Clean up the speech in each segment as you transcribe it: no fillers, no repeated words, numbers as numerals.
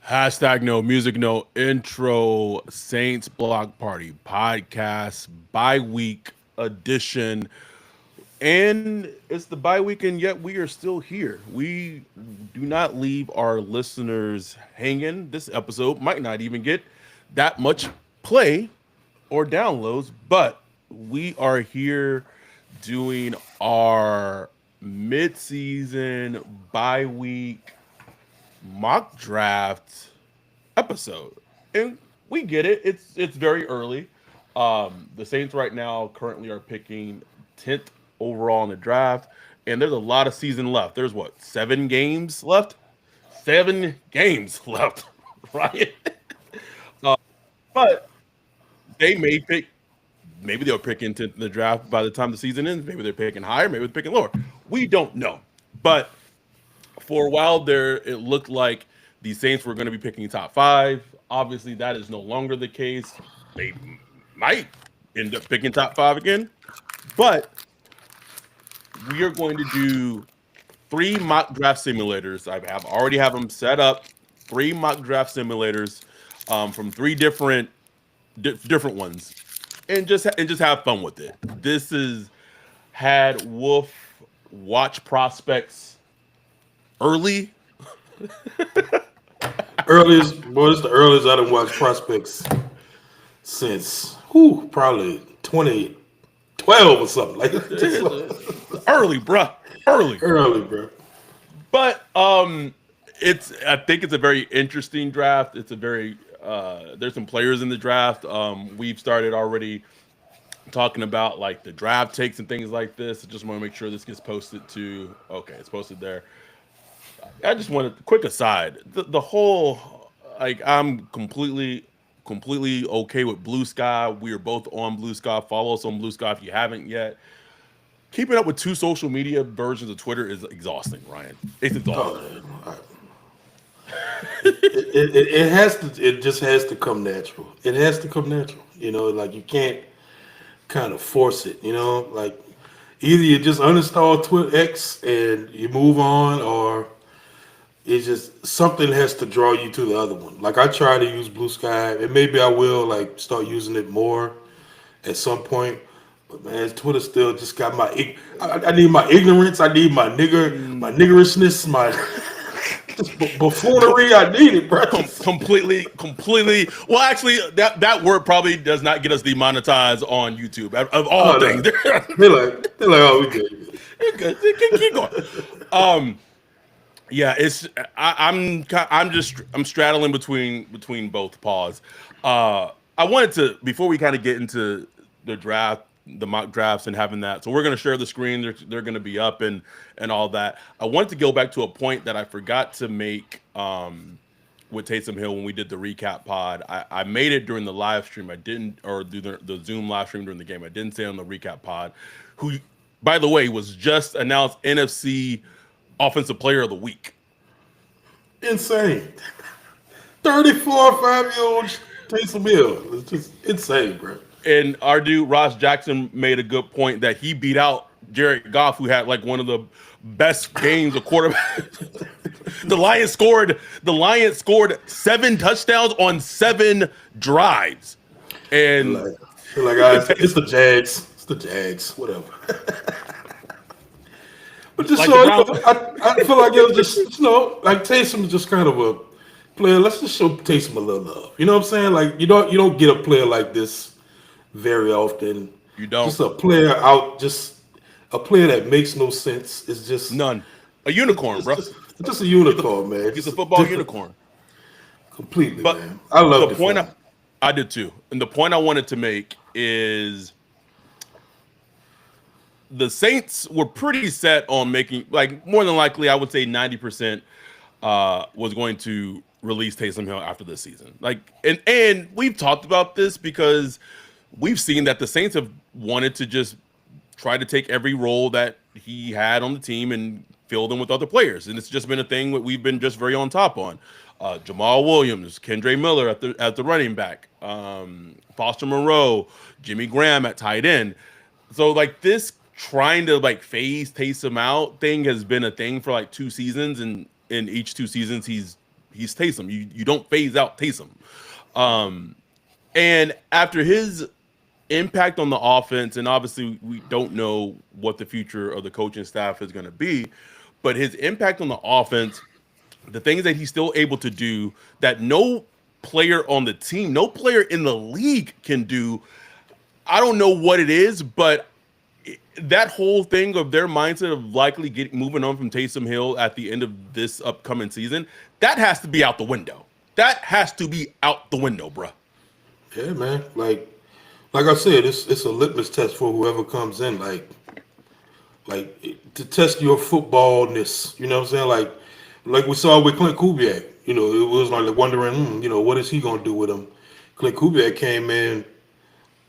Hashtag no music, no intro. Saints Block Party podcast bye week edition. And it's the bye week, and yet we are still here. We do not leave our listeners hanging. This episode might not even get that much play or downloads, but we are here doing our mid-season bye week mock draft episode. And we get it. It's very early. The Saints right now currently are picking 10th overall in the draft, and there's a lot of season left. There's what, 7 games left? 7 games left, right? But they may pick. Maybe they'll pick into the draft by the time the season ends. Maybe they're picking higher. Maybe they're picking lower. We don't know. But for a while there, it looked like the Saints were going to be picking top five. Obviously, that is no longer the case. They might end up picking top five again, but we are going to do 3 mock draft simulators. I have already have them set up. 3 mock draft simulators from 3 different ones, and just have fun with it. This is had Wolf watch prospects early. Earliest, boy, it's the earliest I done watched prospects since probably 2012 or something like that. Early, bruh. Early. Early, bro. But it's I think it's a very interesting draft. It's a very there's some players in the draft. We've started already talking about like the draft takes and things like this. I just want to make sure this gets posted to okay, it's posted there. I just wanted quick aside. The whole like I'm completely okay with Blue Sky. We are both on Blue Sky. Follow us on Blue Sky if you haven't yet. Keeping up with 2 social media versions of Twitter is exhausting, Ryan. It's exhausting. Oh, it has to. It just has to come natural. It has to come natural. Like you can't kind of force it. Like either you just uninstall Twitter X and you move on, or it's just something has to draw you to the other one. Like I try to use Blue Sky, and maybe I will like start using it more at some point. But man, Twitter still just got my. I need my ignorance. I need my niggerishness, my buffoonery. I need it, bro. Completely. Well, actually, that word probably does not get us demonetized on YouTube of all things. No. They're like, oh, we good. Good. Keep going. Yeah, I'm straddling between both paws. I wanted to before we kind of get into the draft, the mock drafts, and having that. So we're going to share the screen. They're going to be up and all that. I wanted to go back to a point that I forgot to make with Taysom Hill when we did the recap pod. I made it during the live stream. I didn't, or do the Zoom live stream during the game. I didn't say on the recap pod. Who, by the way, was just announced NFC Offensive Player of the Week. Insane. 34, 5-year-old Taysom Hill. It's just insane, bro. And our dude Ross Jackson made a good point that he beat out Jared Goff, who had like one of the best games of quarterback. The Lions scored 7 touchdowns on 7 drives. And it's the Jags. It's the Jags. Whatever. But just like I feel like it was just like Taysom is just kind of a player. Let's just show Taysom a little love. You know what I'm saying? Like you don't get a player like this very often. You don't. Just a player that makes no sense. Is just none. A unicorn, bro. Just a unicorn, man. He's a football unicorn. Completely, but man. I love the point. I did too. And the point I wanted to make is the Saints were pretty set on making, like, more than likely, I would say 90% was going to release Taysom Hill after this season. Like, and we've talked about this because we've seen that the Saints have wanted to just try to take every role that he had on the team and fill them with other players. And it's just been a thing that we've been just very on top on. Jamal Williams, Kendre Miller at the running back, Foster Moreau, Jimmy Graham at tight end. So, like, this trying to like phase Taysom out thing has been a thing for like 2 seasons, and in each 2 seasons he's He's Taysom. You don't phase out Taysom. And after his impact on the offense, and obviously we don't know what the future of the coaching staff is going to be, but his impact on the offense, the things that he's still able to do that no player on the team, no player in the league can do. I don't know what it is, but that whole thing of their mindset of likely moving on from Taysom Hill at the end of this upcoming season, that has to be out the window. That has to be out the window, bruh. Yeah, man. Like I said, it's a litmus test for whoever comes in. Like to test your footballness. You know what I'm saying? Like we saw with Clint Kubiak. You know, it was like wondering, you know, what is he gonna do with him? Clint Kubiak came in,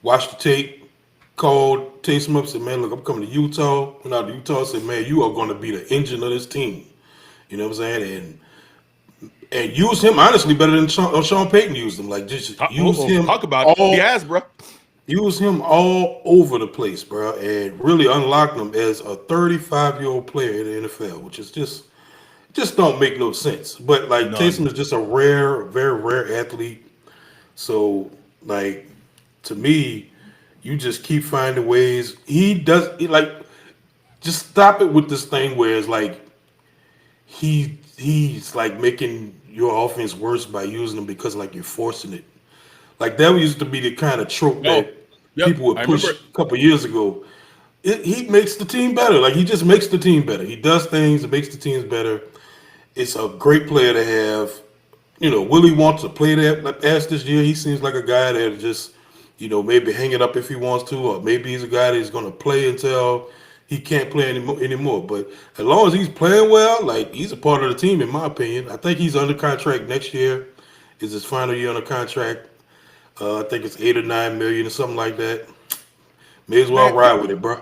watched the tape, called Taysom up, said, "Man, look, I'm coming to Utah." Went out to Utah, said, "Man, you are going to be the engine of this team." You know what I'm saying? And use him honestly better than Sean Payton used him. Like just use him Talk about it. all. He has, bro. Use him all over the place, bro, and really unlock him as a 35-year-old player in the NFL, which is just don't make no sense. But like None. Taysom is just a rare, very rare athlete. So like to me, you just keep finding ways. Like just stop it with this thing where it's like he's like making your offense worse by using them because like you're forcing it. Like that used to be the kind of trope Oh, that yep. people would I push remember it. a couple years ago. He makes the team better. Like he just makes the team better. He does things that makes the teams better. It's a great player to have. You know, will he want to play that as this year? He seems like a guy that just, you know, maybe hang it up if he wants to, or maybe he's a guy that's going to play until he can't play anymore. But as long as he's playing well, like he's a part of the team, in my opinion. I think he's under contract next year. Is his final year under contract? I think it's 8 or 9 million or something like that. May as well Man, ride with it, bro.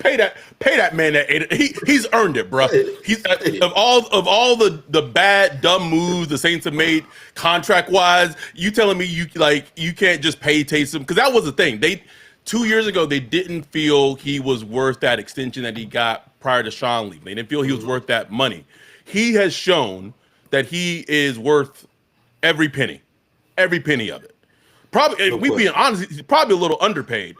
pay that man that he's earned it, bro. Hey, He's hey, of all the bad dumb moves the Saints have made contract wise. You telling me you can't just pay Taysom, because that was the thing. They 2 years ago they didn't feel he was worth that extension that he got prior to Sean leaving. They didn't feel he was worth that money. He has shown that he is worth every penny of it. Probably, if no we being question. honest, he's probably a little underpaid.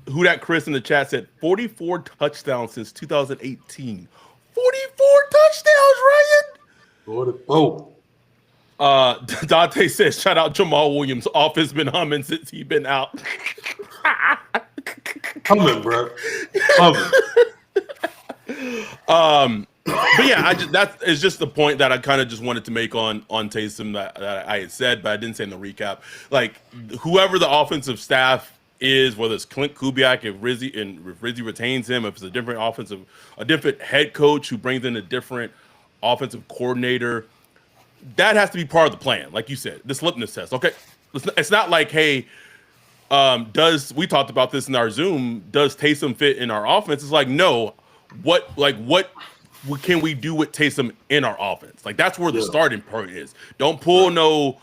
Who that Chris in the chat said 44 touchdowns since 2018. 44 touchdowns, Ryan. Oh, Dante says, shout out Jamal Williams. Office been humming since he been out. humming, bro. Humming. But yeah, that is just the point that I kind of just wanted to make on Taysom that I had said, but I didn't say in the recap. Like whoever the offensive staff is, whether it's Clint Kubiak, if Rizzy retains him, if it's a different head coach who brings in a different offensive coordinator, that has to be part of the plan. Like you said, this litmus test. Okay, it's not like, hey, we talked about this in our Zoom? Does Taysom fit in our offense? It's like, no. What can we do with Taysom in our offense? Like that's where the Yeah. starting point is. Don't pull no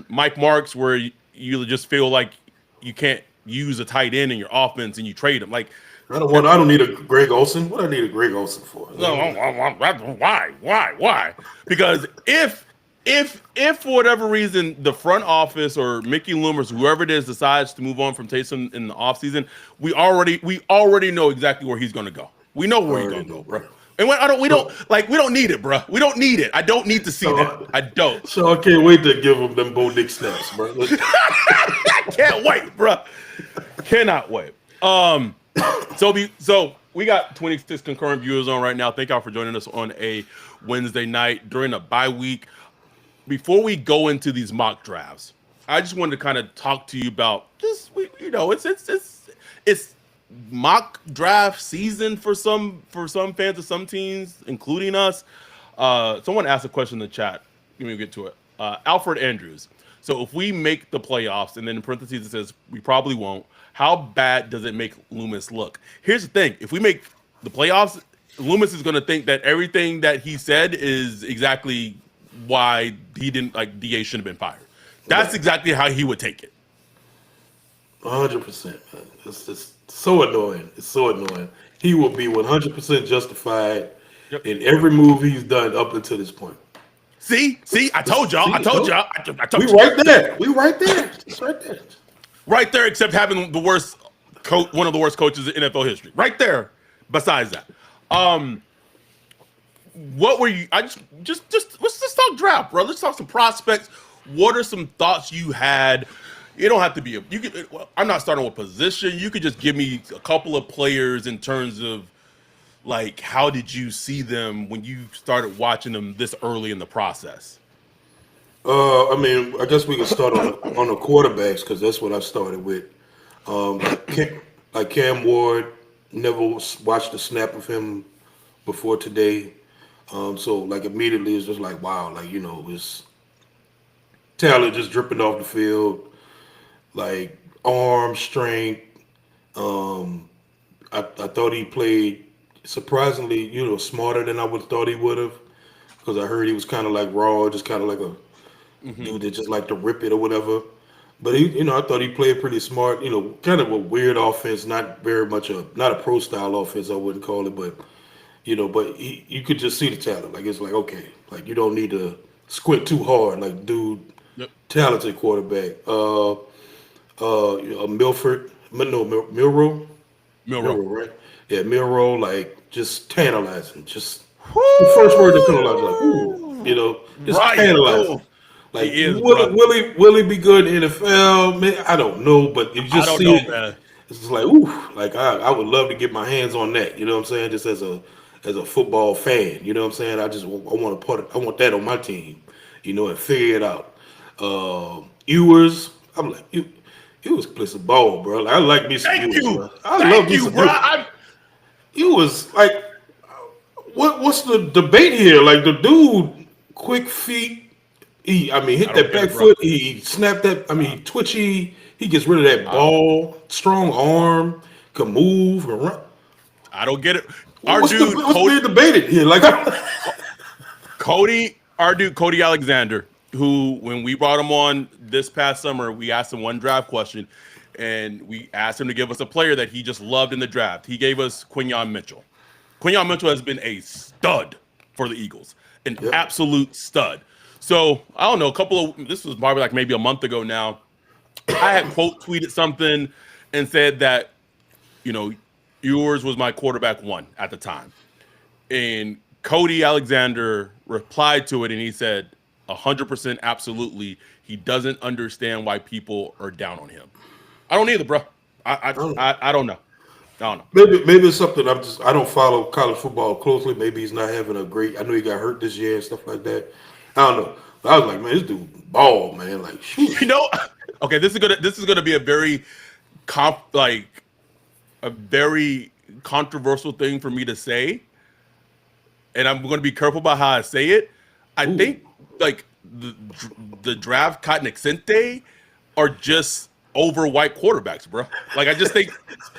Mike Marks where you just feel like you can't use a tight end in your offense and you trade him. Like I don't need a Greg Olson. What I need a Greg Olson for? no, why? Because if for whatever reason the front office or Mickey Loomis, whoever it is, decides to move on from Taysom in the offseason, we already know exactly where he's going to go. We know where he's going to go, bro. And we don't need it, bro. We don't need it. I don't need to see that. I don't. So I can't wait to give him them Bo Dick snaps, bro. I can't wait, bro. Cannot wait. So we got 26 concurrent viewers on right now. Thank y'all for joining us on a Wednesday night during a bye week. Before we go into these mock drafts, I just wanted to kind of talk to you about just it's mock draft season for some fans of some teams, including us. Someone asked a question in the chat. Let me get to it. Alfred Andrews. So if we make the playoffs, and then in parentheses it says we probably won't, how bad does it make Loomis look? Here's the thing: if we make the playoffs, Loomis is going to think that everything that he said is exactly why he didn't like DA shouldn't have been fired. That's Right. exactly how he would take it. 100%, man. It's just so annoying. It's so annoying. He will be 100% justified Yep. in every move he's done up until this point. See, I told y'all. I told y'all. I We told you. right there. We right there. It's right there. Right there, except having the worst coach, one of the worst coaches in NFL history. Right there. Besides that, what were you? I just let's talk draft, bro. Let's talk some prospects. What are some thoughts you had? It don't have to be you could. Well, I'm not starting with position. You could just give me a couple of players in terms of like how did you see them when you started watching them this early in the process? I mean, I guess we can start on the quarterbacks because that's what I started with. Like Cam Ward, never watched a snap of him before today. So like immediately it's just like wow, like his talent just dripping off the field, like arm strength. I thought he played surprisingly, smarter than I would have thought he would have because I heard he was kind of like raw, just kind of like a dude that just like to rip it or whatever. But I thought he played pretty smart. Kind of a weird offense, not very much not a pro style offense. I wouldn't call it, but but you could just see the talent. Like it's like okay, like you don't need to squint too hard. Like dude, Yep. talented quarterback. Milford, no Milrow, Milrow. right? Yeah, Milrow, like just tantalizing. Just the first word that comes out, like ooh, just Right. tantalizing. Oh, Like, he is, will, bro. will he be good in the NFL? Man, I don't know, but you I just don't see know, it. man. It's just like, ooh, like I would love to get my hands on that. You know what I'm saying? Just as a football fan, you know what I'm saying? I want to I want that on my team, and figure it out. Ewers, I'm like, Ewers plays a ball, bro. Like, I like me some Thank Ewers, you. bro. I love Thank me you, some bro. Ewers. Ewers, like, what's the debate here? Like the dude, quick feet. I mean, I hit don't that get it, back bro. foot. He snapped that. I mean, twitchy. He gets rid of that I, ball. Strong arm. Can move. Can run. I don't get it. Our What's the dude, what's being debated here? Like, Cody Alexander, who when we brought him on this past summer, we asked him one draft question, and we asked him to give us a player that he just loved in the draft. He gave us Quinyon Mitchell. Quinyon Mitchell has been a stud for the Eagles, an yep. absolute stud. So I don't know. This was probably like maybe a month ago now. I had quote tweeted something and said that Ewers was my quarterback one at the time. And Cody Alexander replied to it and he said, 100% absolutely. He doesn't understand why people are down on him. I don't either, bro. I don't know. I don't know. Maybe it's something I don't follow college football closely. Maybe he's not having a great. I know he got hurt this year and stuff like that. I don't know. But I was like, man, this dude ball, man. Like, shoot. Okay, this is gonna be a very a very controversial thing for me to say, and I'm going to be careful about how I say it. I Ooh. think like the draft Cotton Exente are just over white quarterbacks, bro. Like I just think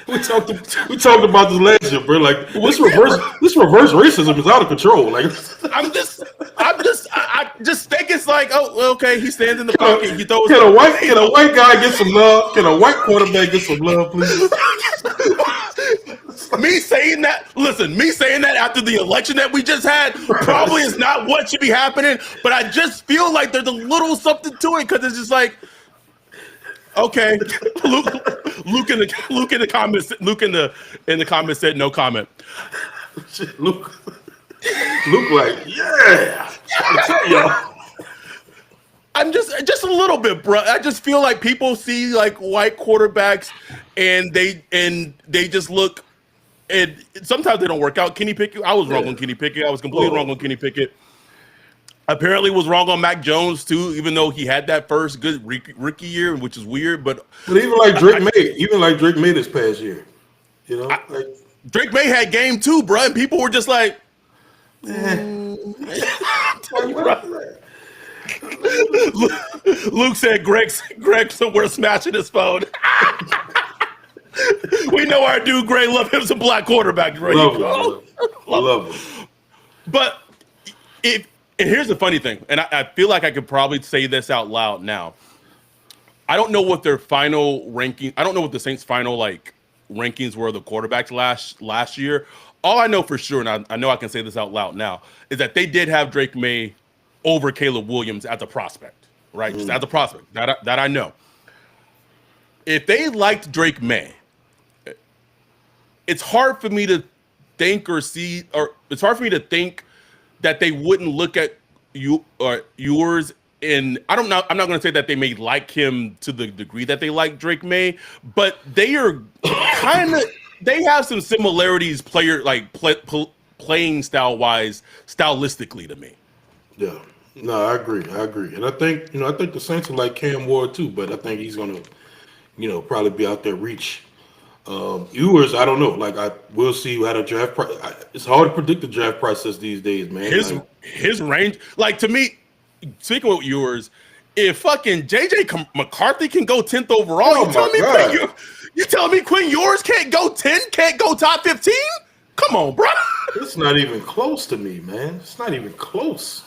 we talked about this last year, bro. Like this reverse racism is out of control. Like I just think it's like, oh, okay, he stands in the pocket, he throws. Can a white guy get some love? Can a white quarterback get some love, please? Me saying that after the election that we just had probably is not what should be happening, but I just feel like there's a little something to it because it's just like, okay, Luke in the comments said no comment. Luke like, yeah. I tell y'all. I'm just a little bit, bro. I just feel like people see like white quarterbacks and they just look, and sometimes they don't work out. Kenny Pickett, I was wrong on Kenny Pickett. I was completely wrong on Kenny Pickett. Apparently was wrong on Mac Jones too, even though he had that first good rookie year, which is weird. But even like Drake May this past year, like Drake May had game too, bro, and people were just like, Luke said Greg somewhere smashing his phone. We know our dude Gray love him some black quarterbacks, right? Love him. But and here's the funny thing, and I feel like I could probably say this out loud now. I don't know what their final ranking. I don't know what the Saints' final like rankings were of the quarterbacks last year. All I know for sure, and I know I can say this out loud now, is that they did have Drake May over Caleb Williams as a prospect, right? Just as a prospect that I know. If they liked Drake May, it's hard for me to think or see, or it's hard for me to think that they wouldn't look at you or yours. And I don't know. I'm not going to say that they may like him to the degree that they like Drake May, but they are kind of. They have some similarities, playing style wise, stylistically to me. Yeah. No, I agree. I agree. And I think the Saints are like Cam Ward too, but I think he's gonna, probably be out there reach. Ewers, I don't know. Like we'll see how the draft. It's hard to predict the draft process these days, man. His range, like to me, speaking with Ewers, if fucking McCarthy can go 10th overall, you telling me Quinn Ewers can't go 10, can't go top 15? Come on, bro. It's not even close to me, man. It's not even close.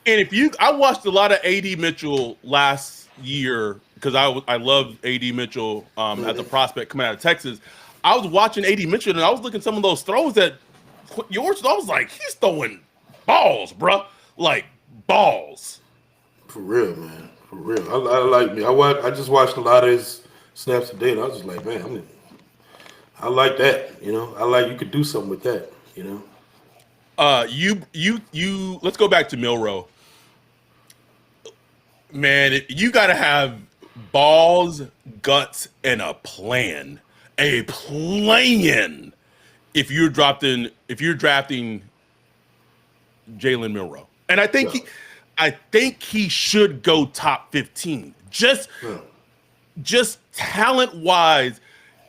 And I watched a lot of AD Mitchell last year because I love AD Mitchell as a prospect coming out of Texas. I was watching AD Mitchell and I was looking at some of those throws that yours. I was like, he's throwing balls, bro, like balls. For real, man. For real. I like me. I just watched a lot of his snaps today, and I was just like, man, I like that. I like you could do something with that. You. Let's go back to Milroe. Man, you got to have balls, guts, and a plan. A plan. If you're drafting Jalen Milroe, and I think he should go top 15. Just talent wise,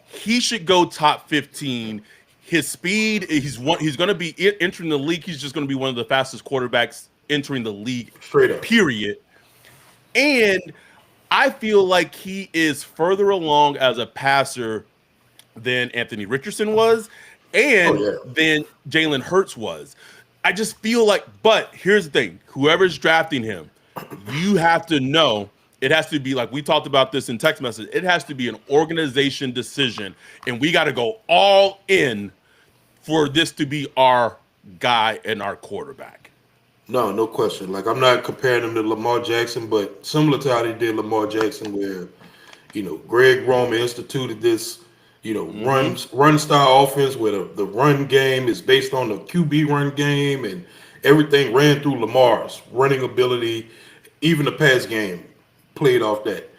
he should go top 15. His speed, he's going to be entering the league. He's just going to be one of the fastest quarterbacks entering the league. Straight up. Period. And I feel like he is further along as a passer than Anthony Richardson was, and than Jalen Hurts was. I just feel like, but here's the thing: whoever's drafting him, you have to know it has to be like we talked about this in text message. It has to be an organization decision, and we got to go all in for this to be our guy and our quarterback. No question. Like I'm not comparing him to Lamar Jackson, but similar to how they did Lamar Jackson, where Greg Roman instituted this run style offense where the run game is based on the QB run game and everything ran through Lamar's running ability, even the pass game played off that.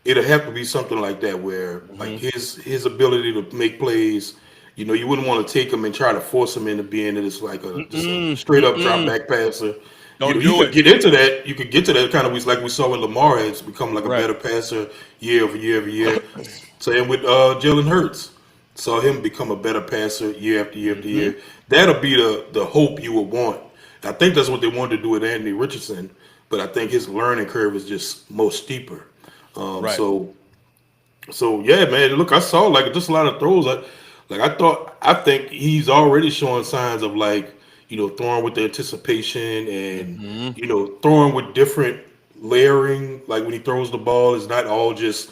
It'll have to be something like that where like his ability to make plays, you wouldn't want to take him and try to force him into being just a straight up drop back passer. You could get into that. You could get to that kind of like we saw with Lamar has become like a better passer year over year over year. Same with Jalen Hurts. Saw him become a better passer year after year after year. That'll be the hope you would want. I think that's what they wanted to do with Anthony Richardson, but I think his learning curve is just more steeper. So yeah, man. Look, I saw like just a lot of throws. I think he's already showing signs of throwing with the anticipation and throwing with different layering. Like when he throws the ball, it's not all just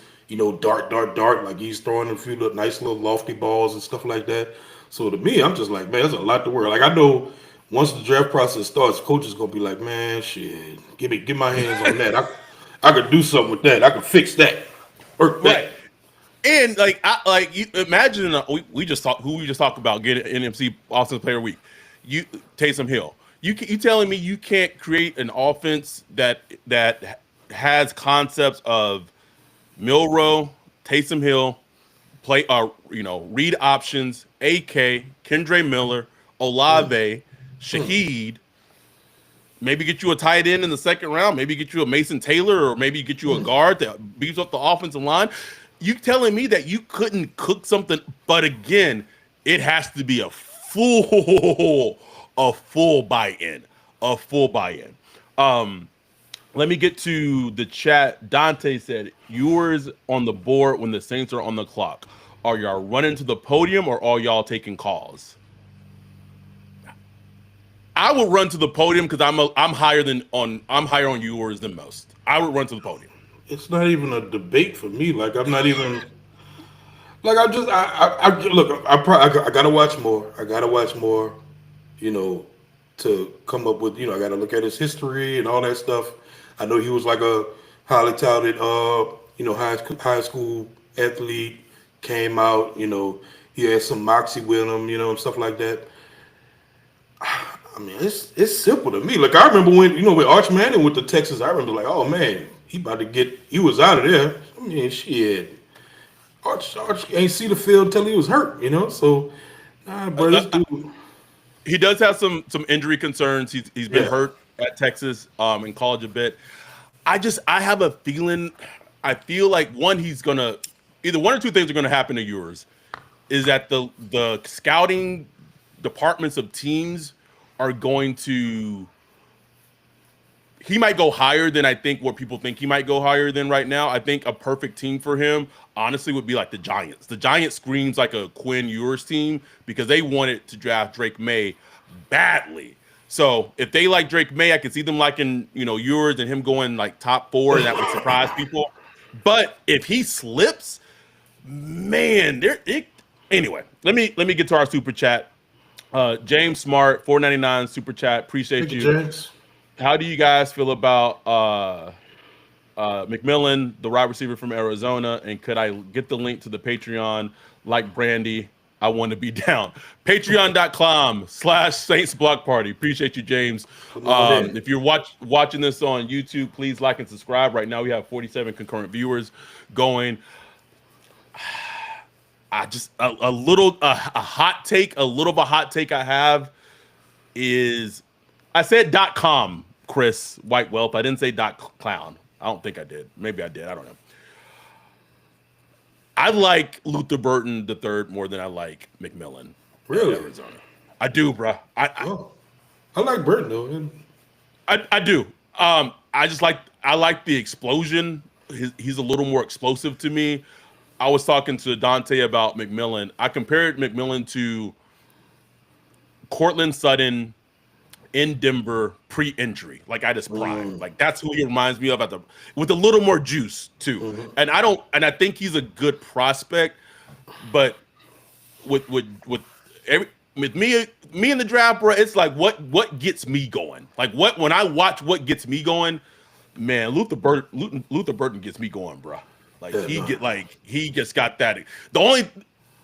dart. Like he's throwing a few nice little lofty balls and stuff like that. So to me, I'm just like, man, there's a lot to work. Like I know once the draft process starts, coach is gonna be like, man, shit, get my hands on that. I could do something with that. I could fix that. Work that. Right. And you imagine we just talked about getting NMC Offensive Player Week. Taysom Hill. You telling me you can't create an offense that has concepts of Milroe, Taysom Hill, read options, AK, Kendre Miller, Olave, Shaheed. Maybe get you a tight end in the second round. Maybe get you a Mason Taylor, or maybe get you a guard that beats up the offensive line. You telling me that you couldn't cook something? But again, it has to be a full buy-in. Let me get to the chat. Dante said, "Yours on the board when the Saints are on the clock. Are y'all running to the podium or are y'all taking calls?" I will run to the podium because I'm higher on yours than most. I would run to the podium. It's not even a debate for me. Like I'm not even Like I look. I gotta watch more. I gotta watch more. You know, to come up with. I gotta look at his history and all that stuff. I know he was like a highly touted, high school athlete. Came out. He had some moxie with him. And stuff like that. I mean, it's simple to me. Like I remember when Arch Manning went to Texas. I remember like, oh man, he was out of there. I mean, shit. Arch ain't see the field until he was hurt. So, nah, bro, this dude. He does have some injury concerns. He's been Yeah, hurt at Texas in college a bit. I have a feeling. I feel like he's gonna either one or two things are gonna happen to yours. Is that the scouting departments of teams are going to he might go higher than I think what people think he might go higher than right now. I think a perfect team for him, honestly, would be like the Giants. The Giants screams like a Quinn Ewers team because they wanted to draft Drake May badly. So if they like Drake May, I could see them liking, Ewers and him going like top 4, and that would surprise people. But if he slips, man, anyway, let me get to our super chat. James Smart, 4.99 super chat. Appreciate you. James. How do you guys feel about McMillan, the wide receiver from Arizona? And could I get the link to the Patreon like Brandy? I want to be down. Patreon.com/Saints Block Party. Appreciate you, James. If you're watching this on YouTube, please like and subscribe. Right now we have 47 concurrent viewers going. A hot take I have is I said .com, Chris White Wealth. I didn't say .clown. I don't think I did. Maybe I did. I don't know. I like Luther Burton III more than I like McMillan. Really? Arizona. I do, bro. I like Burton though. I do. I like the explosion. He's a little more explosive to me. I was talking to Dante about McMillan. I compared McMillan to Cortland Sutton in Denver pre-injury, like at his prime. Like that's who he reminds me of with a little more juice too. Mm-hmm. And I think he's a good prospect, but with me in the draft, bro, it's like what gets me going. Like when I watch what gets me going, man, Luther Burton gets me going, bro. Like he just got that.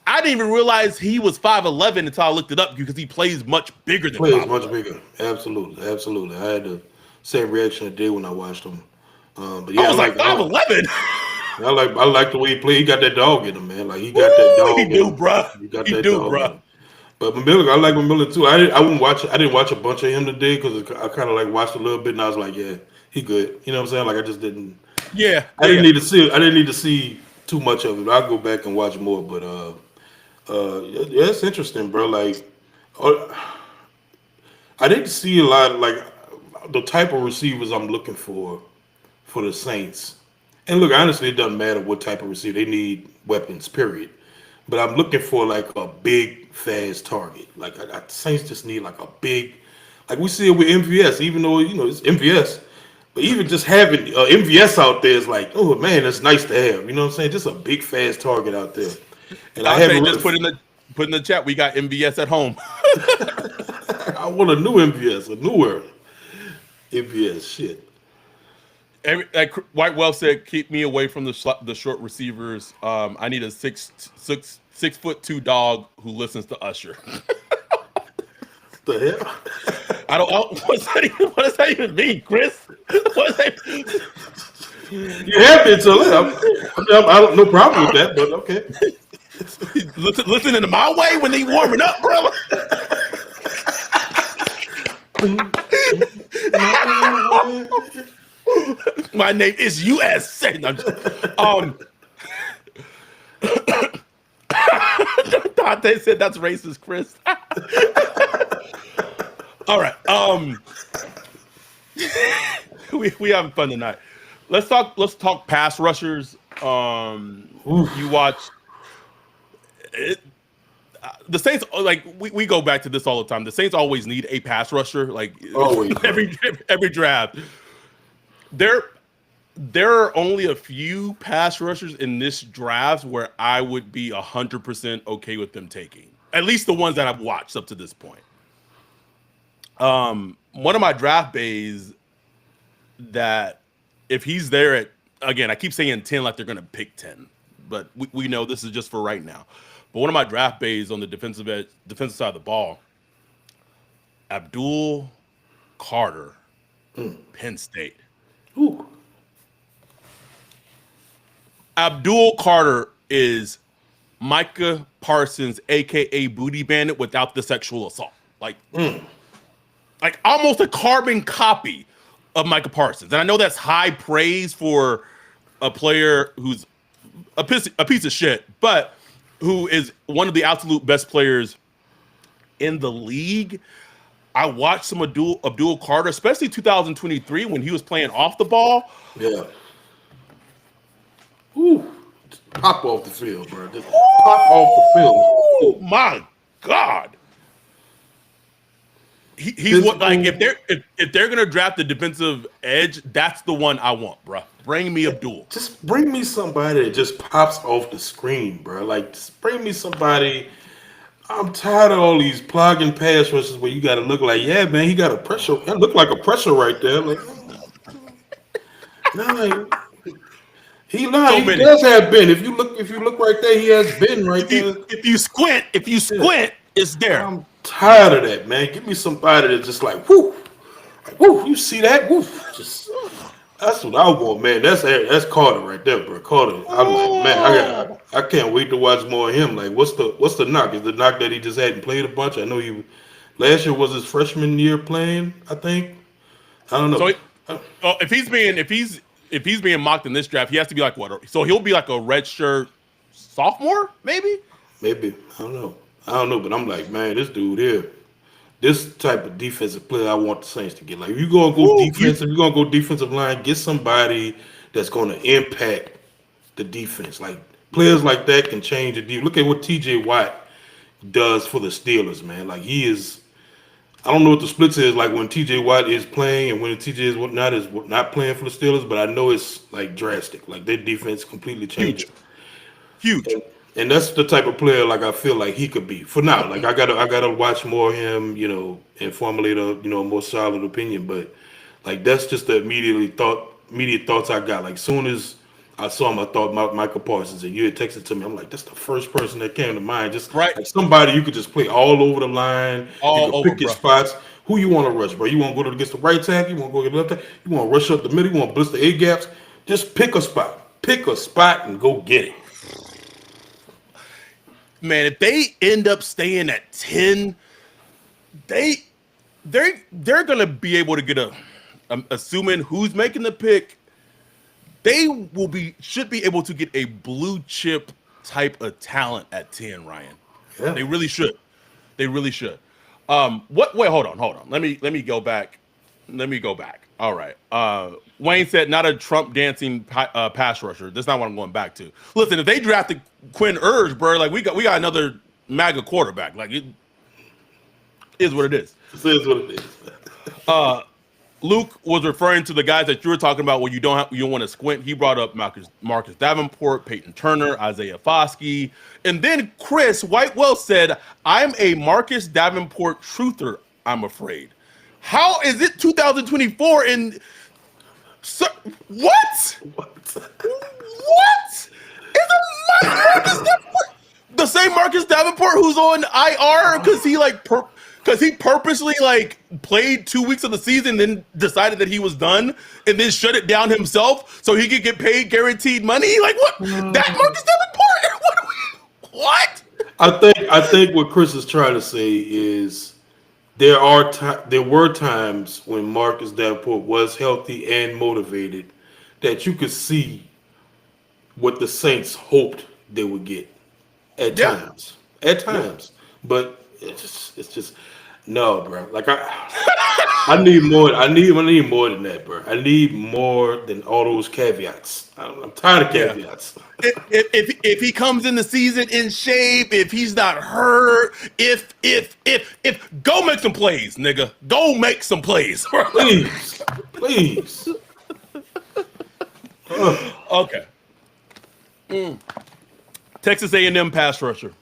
I didn't even realize he was 5'11" until I looked it up because he plays much bigger than 5'11". Plays much bigger. Absolutely. I had the same reaction I did when I watched him. But yeah, I was like 5'11". I like the way he played. He got that dog in him, man. Like he got that dog. He do, bro. He do, bro. But McMillan, I like McMillan too. I wouldn't watch. I didn't watch a bunch of him today because I kind of like watched a little bit and I was like, yeah, he good. You know what I'm saying? Like I just didn't. Yeah. I didn't need to see. I didn't need to see too much of it. I'll go back and watch more. But yeah, it's interesting, bro. Like I didn't see a lot of like the type of receivers I'm looking for the Saints. And look, honestly, it doesn't matter what type of receiver. They need weapons, period. But I'm looking for like a big, fast target. Like Saints just need like a big, like we see it with MVS. Even though it's MVS, but even just having MVS out there is like, oh man, that's nice to have. You know what I'm saying? Just a big, fast target out there. And I haven't just put in the chat. We got MVS at home. I want a new MVS, a newer MVS. Shit. Like White Wells said, keep me away from the short receivers. I need a 6'2" dog who listens to Usher. The hell? I don't. What does that even mean, Chris? What does that mean? You have been to it. I don't no problem with that, but okay. Listening to my way when they warming up, brother. My name is U.S. Dante said that's racist, Chris. All right. We having fun tonight. Let's talk pass rushers. You watch it. The Saints, like we go back to this all the time. The Saints always need a pass rusher, like always. every draft. there are only a few pass rushers in this draft where I would be 100% okay with them taking. At least the ones that I've watched up to this point. One of my draft bays that if he's there at, again, I keep saying 10 like they're going to pick 10, but we know this is just for right now. But one of my draft bays on the defensive side of the ball, Abdul Carter, Penn State. Ooh. Abdul Carter is Micah Parsons, aka Booty Bandit, without the sexual assault. Like almost a carbon copy of Micah Parsons. And I know that's high praise for a player who's a piece of shit, but who is one of the absolute best players in the league. I watched some Abdul Carter, especially 2023 when he was playing off the ball. Yeah. Ooh. Just pop off the field, bro. Just pop off the field. Oh my God. He's what, like, if they're gonna draft the defensive edge, that's the one I want, bro. Bring me Abdul. Just bring me somebody that just pops off the screen, bro. Like, just bring me somebody. I'm tired of all these plug and pass rushes where you got to look like, yeah, man, he got a pressure. That look like a pressure right there. Like, no, he does have been. If you look right there, he has been right there. If you squint, it's there. I'm tired of that, man. Give me somebody that's just like, whoo, you see that? Whoo, just that's what I want, man. That's Carter right there, bro. Carter. I'm like, man, I can't wait to watch more of him. Like, what's the knock? Is the knock that he just hadn't played a bunch? I know last year was his freshman year playing, I think. I don't know. So if he's being mocked in this draft, he has to be like what? So he'll be like a redshirt sophomore, maybe? Maybe. I don't know, but I'm like, man, this dude here, this type of defensive player I want the Saints to get. Like, if you're gonna go defensive line, get somebody that's gonna impact the defense. Like, players like that can change the defense. Look at what TJ Watt does for the Steelers, man. Like, he is. I don't know what the splits is like when TJ Watt is playing and when TJ is not playing for the Steelers, but I know it's like drastic. Like, their defense completely changed. Huge. And that's the type of player like I feel like he could be for now. Like, I gotta watch more of him, and formulate a more solid opinion. But like, that's just the immediate thoughts I got. Like, soon as I saw him, I thought about Michael Parsons, and you had texted to me. I'm like, that's the first person that came to mind. Just right, like somebody you could just play all over the line. You can pick your spots. Who you want to rush, bro? You want to go against the right tackle? You want to go against the left tackle? You want to rush up the middle? You want to blitz the A gaps? Just pick a spot. Pick a spot and go get it. Man, if they end up staying at 10, they're gonna be able to get assuming who's making the pick, they should be able to get a blue chip type of talent at 10, Ryan. Yeah. They really should. Wait, hold on. Let me go back. All right. Wayne said not a Trump dancing pass rusher. That's not what I'm going back to. Listen, if they drafted Quinn Ewers, bro, like we got another MAGA quarterback. Like, it is what it is. It is what it is. Luke was referring to the guys that you were talking about where you don't want to squint. He brought up Marcus Davenport, Peyton Turner, Isaiah Foskey, and then Chris Whitewell said, "I'm a Marcus Davenport truther, I'm afraid." How is it 2024 and what? Is it Marcus Davenport? The same Marcus Davenport who's on IR because he purposely like played 2 weeks of the season, then decided that he was done, and then shut it down himself so he could get paid guaranteed money. Like, what? That Marcus Davenport? What? I think what Chris is trying to say is there were times when Marcus Davenport was healthy and motivated that you could see what the Saints hoped they would get at times. But it's just no, bro. Like, I need more. I need more than that, bro. I need more than all those caveats. I'm tired of caveats. If he comes in the season in shape, if he's not hurt, if go make some plays, nigga. Go make some plays. Please. Okay. Texas A&M pass rusher.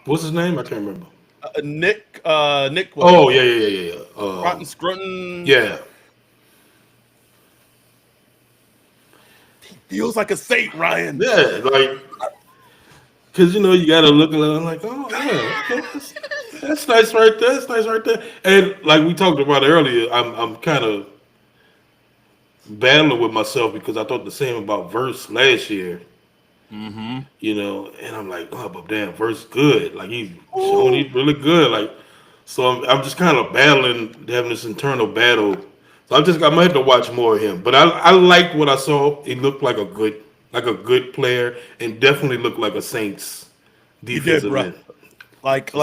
What's his name? I can't remember. Nick what? Oh yeah, yeah, yeah, yeah, yeah. Rotten Scrutton. Yeah, He feels like a saint, Ryan. yeah. Like, cause you gotta look at it. I'm like, oh yeah, okay, that's nice right there. That's nice right there. And like we talked about earlier, I'm kind of battling with myself because I thought the same about Verse last year. Mm-hmm. And I'm like, oh, but damn, Verse good. Like he's showing Ooh. he's really good. Like, so I'm just kind of battling, having this internal battle. So I might have to watch more of him. But I like what I saw. He looked like a good player, and definitely looked like a Saints He did, defensive bro. end. Like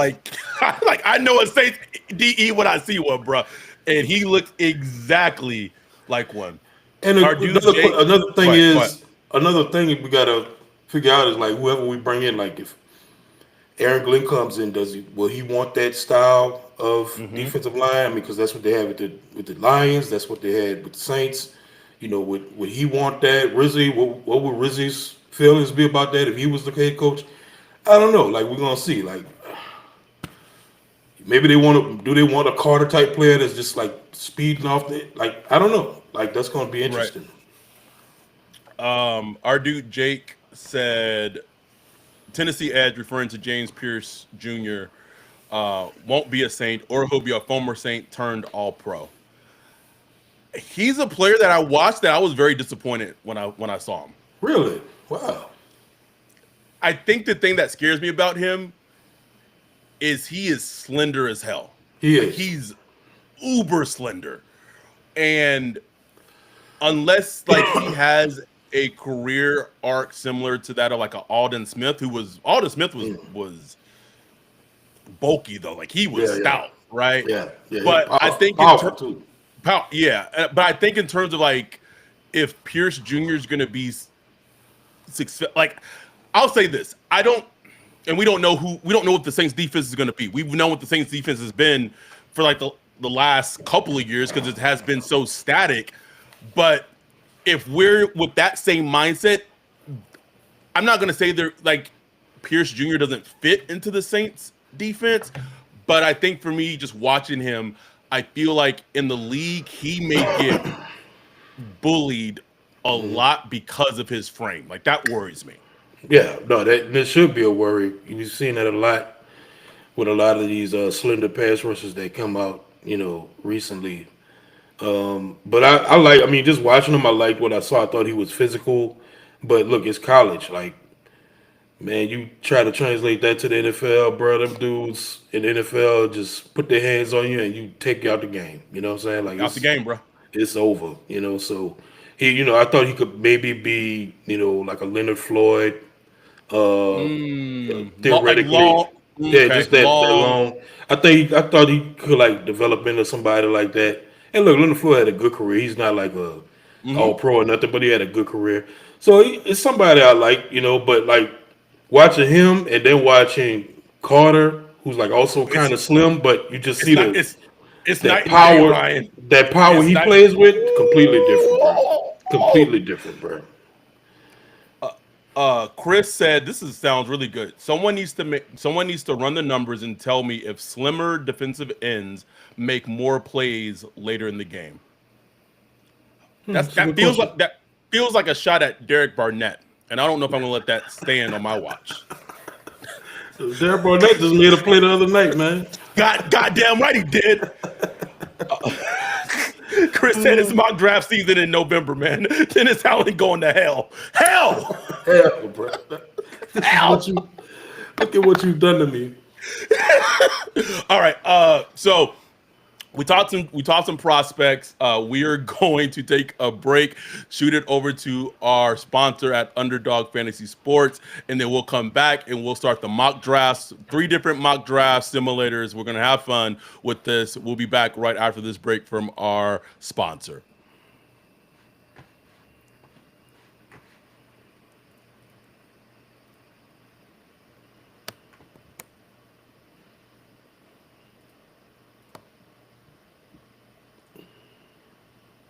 I know a Saints DE when I see one, bro, and he looks exactly like one. And Our dude Jake, another thing what? is another thing we gotta figure out is like whoever we bring in, like if Aaron Glenn comes in, will he want that style of Mm-hmm. defensive line? I mean, because that's what they have with the Lions. That's what they had with the Saints. Would he want that? Rizzy, what would Rizzy's feelings be about that if he was the head coach? I don't know. Like we're gonna see. Like maybe they want to. Do they want a Carter type player that's just like speeding off the? Like I don't know. Like that's gonna be Right. interesting. Our dude Jake said Tennessee Edge, referring to James Pierce Jr., won't be a Saint, or he'll be a former Saint turned All Pro. He's a player that I watched that I was very disappointed when I saw him. Really? Wow. I think the thing that scares me about him is he is slender as hell. He Like is. he's uber slender. And unless like he has a career arc similar to that of like a Alden Smith was bulky though. Like he was Yeah, yeah, stout, right? yeah. He's But I think powerful too. but I think in terms of like if Pierce Jr. is going to be like I'll say this. I don't and we don't know what the Saints defense is going to be. We've known what the Saints defense has been for like the last couple of years because it has been so static. But if we're with that same mindset, I'm not going to say they're like Pierce Jr. doesn't fit into the Saints defense, but I think for me, just watching him, I feel like in the league he may get bullied a lot because of his frame. Like that worries me. Yeah, no, that should be a worry. You've seen that a lot with a lot of these slender pass rushers that come out, recently. But I like, I mean, just watching him, I liked what I saw. I thought he was physical, but look, it's college. Like, man, you try to translate that to the NFL, bro. Them dudes in the NFL just put their hands on you and you take you out the game. You know what I'm saying? Like Out the game, bro. it's over. So I thought he could maybe be, like a Leonard Floyd. Uh, Like Theoretically, long. yeah, Okay, just that long. long. I thought he could like develop into somebody like that. And look, Leonard Floyd had a good career. He's not like a all Mm-hmm. pro or nothing, but he had a good career. So it's somebody I like, but like watching him and then watching Carter, who's like also kind It's of slim, but you just it's see not the it's that night and day, power, Ryan. that power It's he not. plays with, completely different, bro. Completely different, bro. Chris said this sounds really good. Someone needs to run the numbers and tell me if slimmer defensive ends make more plays later in the game. That's a good question. That feels like a shot at Derek Barnett, and I don't know if I'm gonna let that stand on my watch. Derek Barnett just made a play the other night, man. Goddamn right he did. Chris said it's mock draft season in November, man. Dennis Allen going to hell. Hell! Hell, bro. This is what Hell! you look at what you've done to me. All right. So we talked some prospects. We are going to take a break, shoot it over to our sponsor at Underdog Fantasy Sports, and then we'll come back and we'll start the mock drafts. 3 different mock draft simulators. We're gonna have fun with this. We'll be back right after this break from our sponsor.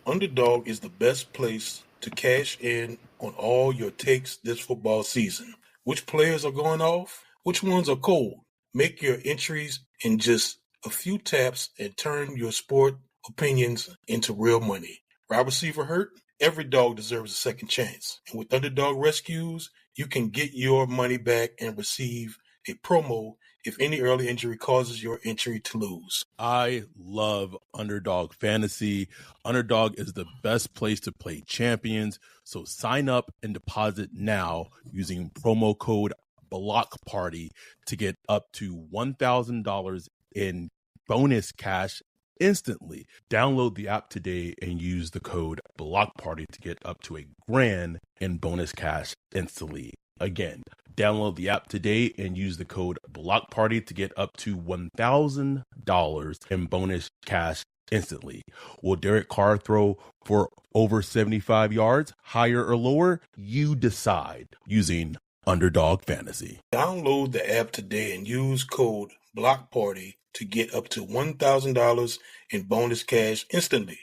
Underdog is the best place to cash in on all your takes this football season. Which players are going off? Which ones are cold? Make your entries in just a few taps and turn your sport opinions into real money. Wide receiver hurt? Every dog deserves a second chance. And with Underdog Rescues, you can get your money back and receive a promo if any early injury causes your entry to lose. I love Underdog Fantasy. Underdog is the best place to play champions. So sign up and deposit now using promo code Block Party to get up to $1,000 in bonus cash instantly. Download the app today and use the code Block Party to get up to $1,000 in bonus cash instantly. Again, download the app today and use the code Block Party to get up to $1,000 in bonus cash instantly. Will Derek Carr throw for over 75 yards, higher or lower? You decide using Underdog Fantasy. Download the app today and use code Block Party to get up to $1,000 in bonus cash instantly.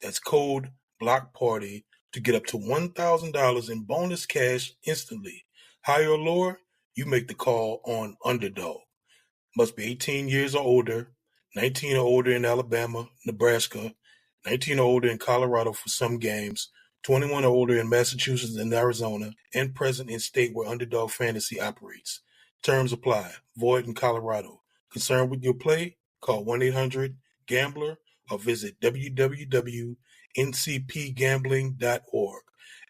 That's code Block Party to get up to $1,000 in bonus cash instantly. Higher or lower, you make the call on Underdog. Must be 18 years or older, 19 or older in Alabama, Nebraska, 19 or older in Colorado for some games, 21 or older in Massachusetts and Arizona, and present in state where Underdog Fantasy operates. Terms apply. Void in Colorado. Concerned with your play? Call 1-800-GAMBLER or visit www.ncpgambling.org.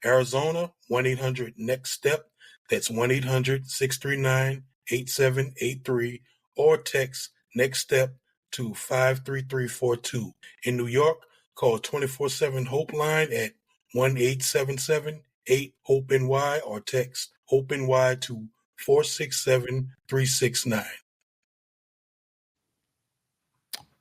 Arizona, 1-800-NEXT-STEP. That's 1-800-639-8783 or text Next Step to 53342. In New York, call 24/7 Hope line at 1-877-8-HOPE-NY or text HOPE-NY to 467-369.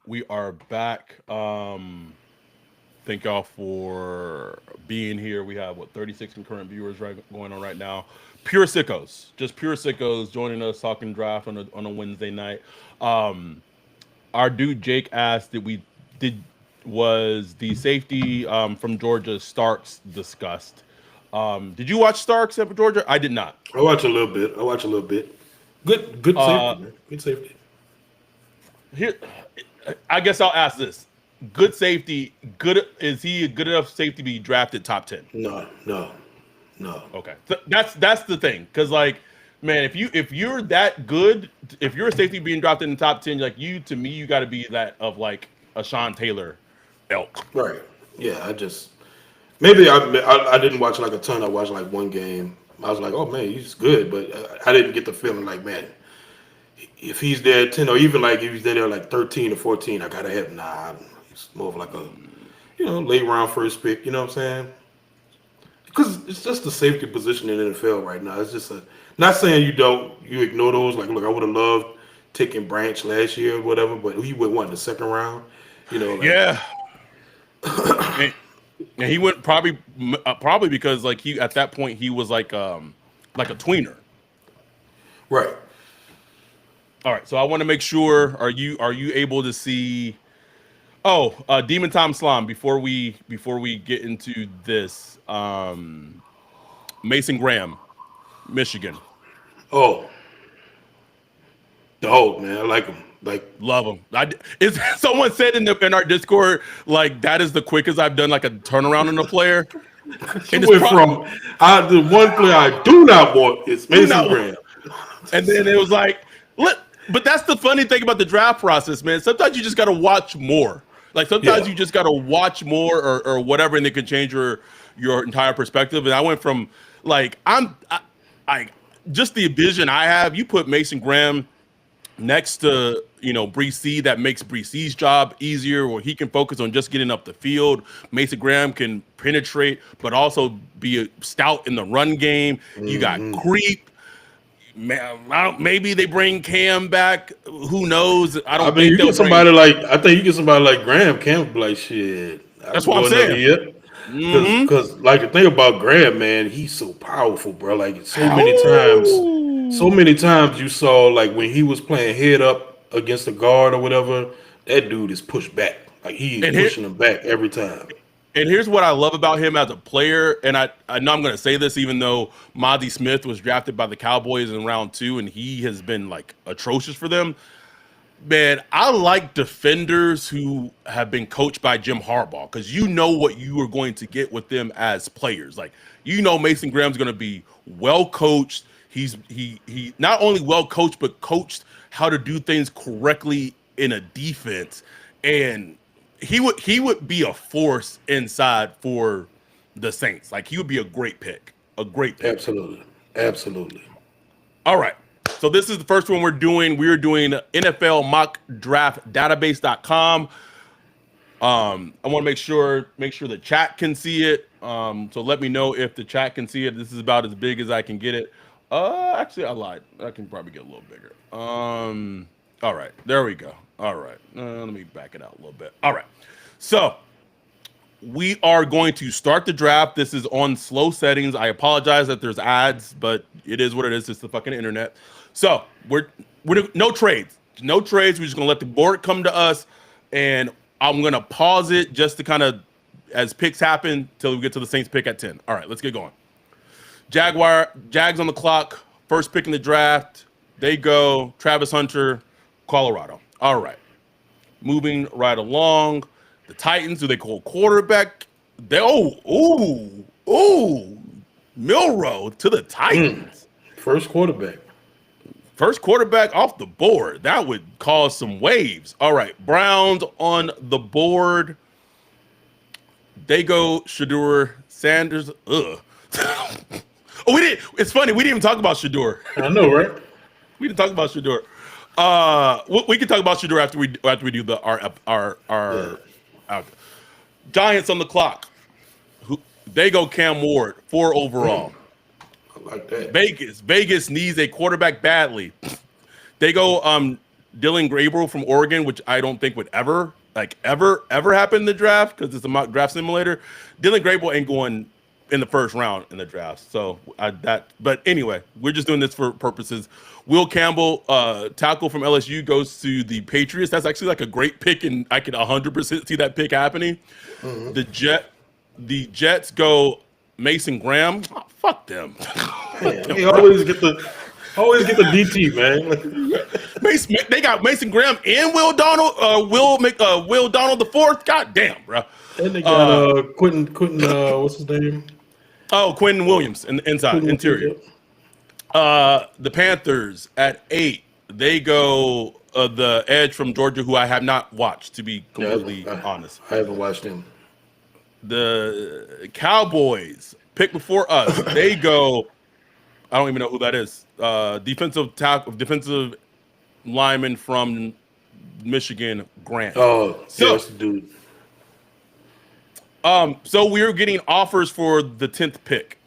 We are back. Thank y'all for being here. We have 36 concurrent viewers going on right now. Pure sickos, just pure sickos joining us talking draft on a Wednesday night. Our dude Jake asked was the safety from Georgia Starks discussed. Did you watch Starks at Georgia? I did not. I watch a little bit. Good safety, man. Good safety. Here, I guess I'll ask this: good safety, is he a good enough safety to be drafted top 10? No. Okay, so that's the thing, because like, man, if you're that good, if you're a safety being drafted in the top 10, like you got to be that of like a Sean Taylor ilk. Right. Yeah. I didn't watch like a ton. I watched like one game. I was like, oh man, he's good, but I didn't get the feeling like, man, if he's there at 10 or even like if he's there like 13 or 14, I gotta have him. Nah, it's more of like a late round first pick. You know what I'm saying? Because it's just the safety position in the NFL right now. It's just not saying you ignore those. Like, look, I would have loved taking Branch last year or whatever, but he would want in the second round. Yeah. And he went probably because like he at that point he was like a tweener. Right. All right. So I want to make sure, are you able to see? Oh, Demon Tom Slom. Before we get into this, Mason Graham, Michigan. Oh, dog, man, I like him. Love him. Someone said in our Discord, like, that is the quickest I've done like a turnaround on a player. The one player I do not want is Mason Graham. And then it was like, but that's the funny thing about the draft process, man. Sometimes you just got to watch more. Like sometimes you just got to watch more or whatever, and it can change your entire perspective. And I went from like I just the vision I have. You put Mason Graham next to Bree C, that makes Bree C's job easier, where he can focus on just getting up the field. Mason Graham can penetrate, but also be stout in the run game. Mm-hmm. You got creep. Man, maybe they bring Cam back. Who knows? I think you get somebody like Graham. Cam be like, shit. That's what I'm saying. Because like the thing about Graham, man, he's so powerful, bro. Like so many times you saw like when he was playing head up against a guard or whatever, that dude is pushed back. Like he is pushing him back every time. And here's what I love about him as a player, and I know I'm going to say this even though Mozzie Smith was drafted by the Cowboys in round 2, and he has been like atrocious for them. Man, I like defenders who have been coached by Jim Harbaugh because you know what you are going to get with them as players. Like Mason Graham's going to be well coached. He not only well coached but coached how to do things correctly in a defense, and he would be a force inside for the Saints. Like he would be a great pick. Absolutely. All right. So this is the first one we're doing. We're doing NFL mock draft database.com. I want to make sure the chat can see it. So let me know if the chat can see it. This is about as big as I can get it. Actually I lied. I can probably get a little bigger. All right, there we go. All right. Let me back it out a little bit. All right. So we are going to start the draft. This is on slow settings. I apologize that there's ads, but it is what it is. It's the fucking internet. So we're no trades. No trades. We're just gonna let the board come to us, and I'm gonna pause it just to kind of as picks happen till we get to the Saints pick at 10. All right, let's get going. Jags on the clock. First pick in the draft. They go Travis Hunter, Colorado. All right. Moving right along. The Titans, who they call quarterback. Milrow to the Titans. First quarterback off the board. That would cause some waves. All right. Browns on the board. They go Shedeur Sanders. Ugh. We didn't. It's funny. We didn't even talk about Shedeur. I know, right? We didn't talk about Shedeur. We can talk about Shedeur after we do our Giants on the clock. They go Cam Ward, 4 overall. I like that. Vegas needs a quarterback badly. They go Dylan Gabriel from Oregon, which I don't think would ever happen in the draft because it's a mock draft simulator. Dylan Gabriel ain't going in the first round in the draft. So but anyway, we're just doing this for purposes. Will Campbell, tackle from LSU, goes to the Patriots. That's actually like a great pick, and I could 100% see that pick happening. Mm-hmm. The Jets go Mason Graham. Oh, fuck them. They always get the DT, man. They got Mason Graham and Will Donald. Will Donald the fourth. God damn, bro. And they got Quentin. What's his name? Oh, Quentin Williams in the interior. The Panthers at 8. They go the edge from Georgia, who I have not watched, to be completely honest. I haven't watched him. The Cowboys pick before us. They go. I don't even know who that is. Defensive lineman from Michigan, Grant. Oh, so that's the dude. So we're getting offers for the 10th pick.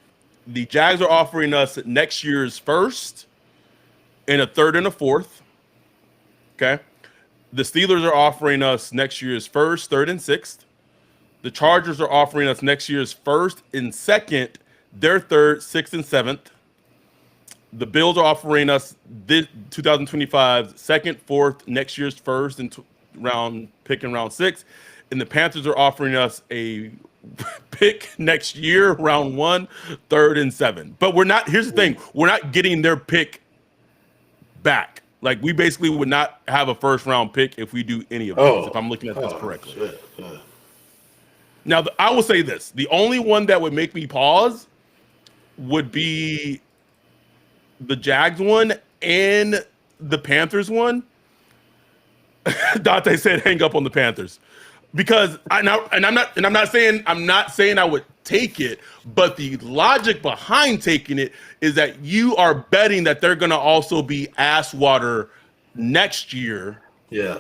The Jags are offering us next year's first and a third and a fourth. Okay. The Steelers are offering us next year's first, third, and sixth. The Chargers are offering us next year's first and second, their third, sixth, and seventh. The Bills are offering us this 2025 second, fourth, next year's first, and pick in round 6. And the Panthers are offering us a pick next year, round 1, third, and 7. But we're not. Here's the thing: we're not getting their pick back. Like we basically would not have a first round pick if we do any of this. If I'm looking at this correctly. Shit. Now, I will say this: the only one that would make me pause would be the Jags one and the Panthers one. Dante said, "Hang up on the Panthers." Because I'm not saying I would take it, but the logic behind taking it is that you are betting that they're going to also be ass water next year. Yeah.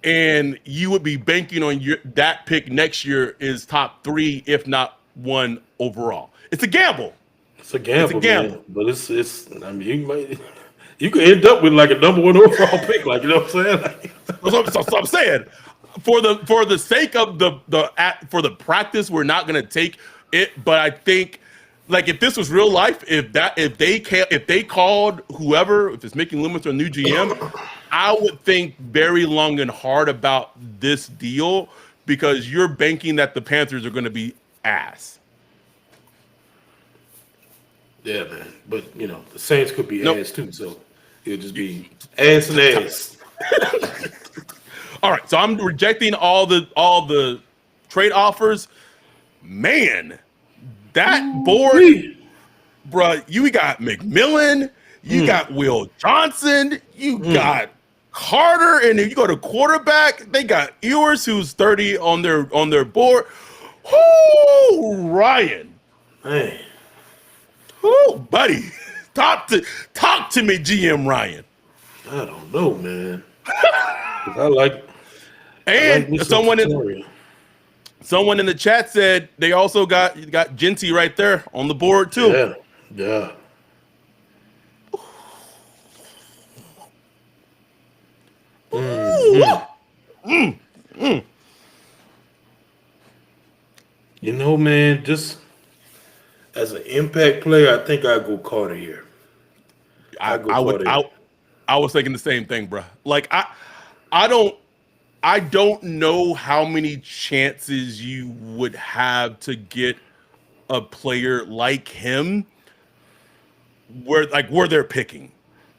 And you would be banking on that pick next year is top 3, if not 1 overall. It's a gamble. Man. But it's. I mean, you could end up with like a number 1 overall pick. Like, you know what I'm saying? That's what I'm saying. For the sake of for the practice, we're not going to take it. But I think, like, if this was real life, if they called whoever, if it's Mickey Loomis or a new GM, I would think very long and hard about this deal because you're banking that the Panthers are going to be ass. Yeah, man. But the Saints could be Nope. ass too, so it'll just be ass and ass. All right, so I'm rejecting all the trade offers. Man, that board, Ooh-wee. bruh, you got McMillan, you Mm, got Will Johnson, you mm. got Carter, and if you go to quarterback, they got Ewers, who's 30 on their board. Whoo, Ryan. Man, Whoo, buddy. Talk to me, GM Ryan. I don't know, man. 'Cause I like And me some someone in tutorial. someone in the chat said they also got Genty right there on the board too. Yeah, yeah. Ooh, Hmm. Man, just as an impact player, I think I go Carter here. I I, go I would Carter here. I was thinking the same thing, bro. Like I don't I don't know how many chances you would have to get a player like him where they're picking.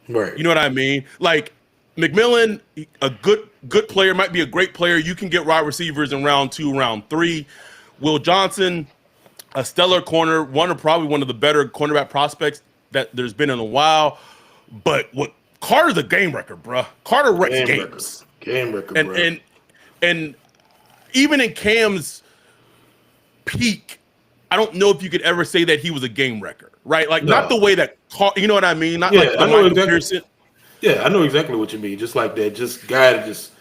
Right. You know what I mean? Like McMillan, a good player, might be a great player. You can get wide receivers in round 2, round 3. Will Johnson, a stellar corner, probably one of the better cornerback prospects that there's been in a while. But what Carter's a game record, bro. Carter wrecks Game record. games, Game record, and bro. and even in Cam's peak, I don't know if you could ever say that he was a game wrecker, right? Like not the No. way that you know what I mean? Not Yeah, like the I know Michael exactly. Pearson. Yeah, I know exactly what you mean. Just like that, just guy to just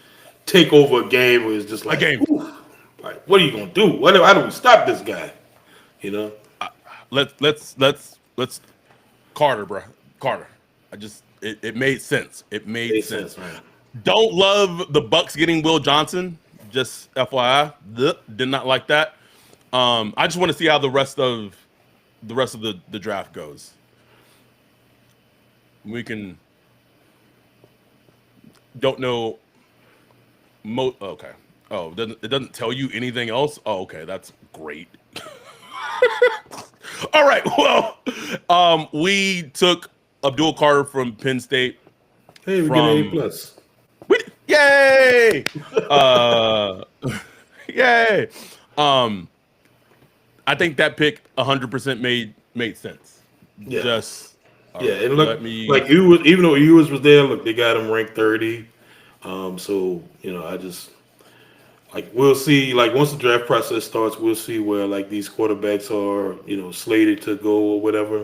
take over a game where it's just A like, game. whew, like, what are you gonna do? How do we stop this guy? You know? Let's Carter, bro. Carter. It made sense. It made Makes sense. sense, man. Don't love the Bucks getting Will Johnson. Just FYI, did not like that. I just want to see how the draft goes. We can don't know. Okay. Oh, it doesn't tell you anything else. Oh, okay, that's great. All right. Well, we took Abdul Carter from Penn State. Hey, we get an A From plus. yay, uh, yay. Um, I think that pick 100% made sense. Yeah. Just all Yeah, right. and Let look, me. like you was even though Ewers was there, look, they got him ranked 30. So I just like we'll see. Like once the draft process starts, we'll see where like these quarterbacks are, slated to go or whatever.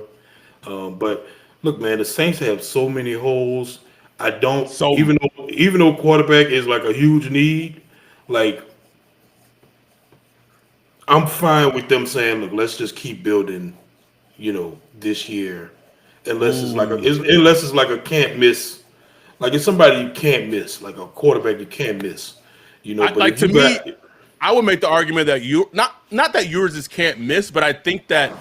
But look, man, the Saints have so many holes. I don't So even though quarterback is like a huge need, like I'm fine with them saying, look, let's just keep building, this year, ooh, unless it's like a can't miss, like it's somebody you can't miss, like a quarterback you can't miss, But like if to you me, got I would make the argument that you not that yours is can't miss, but I think that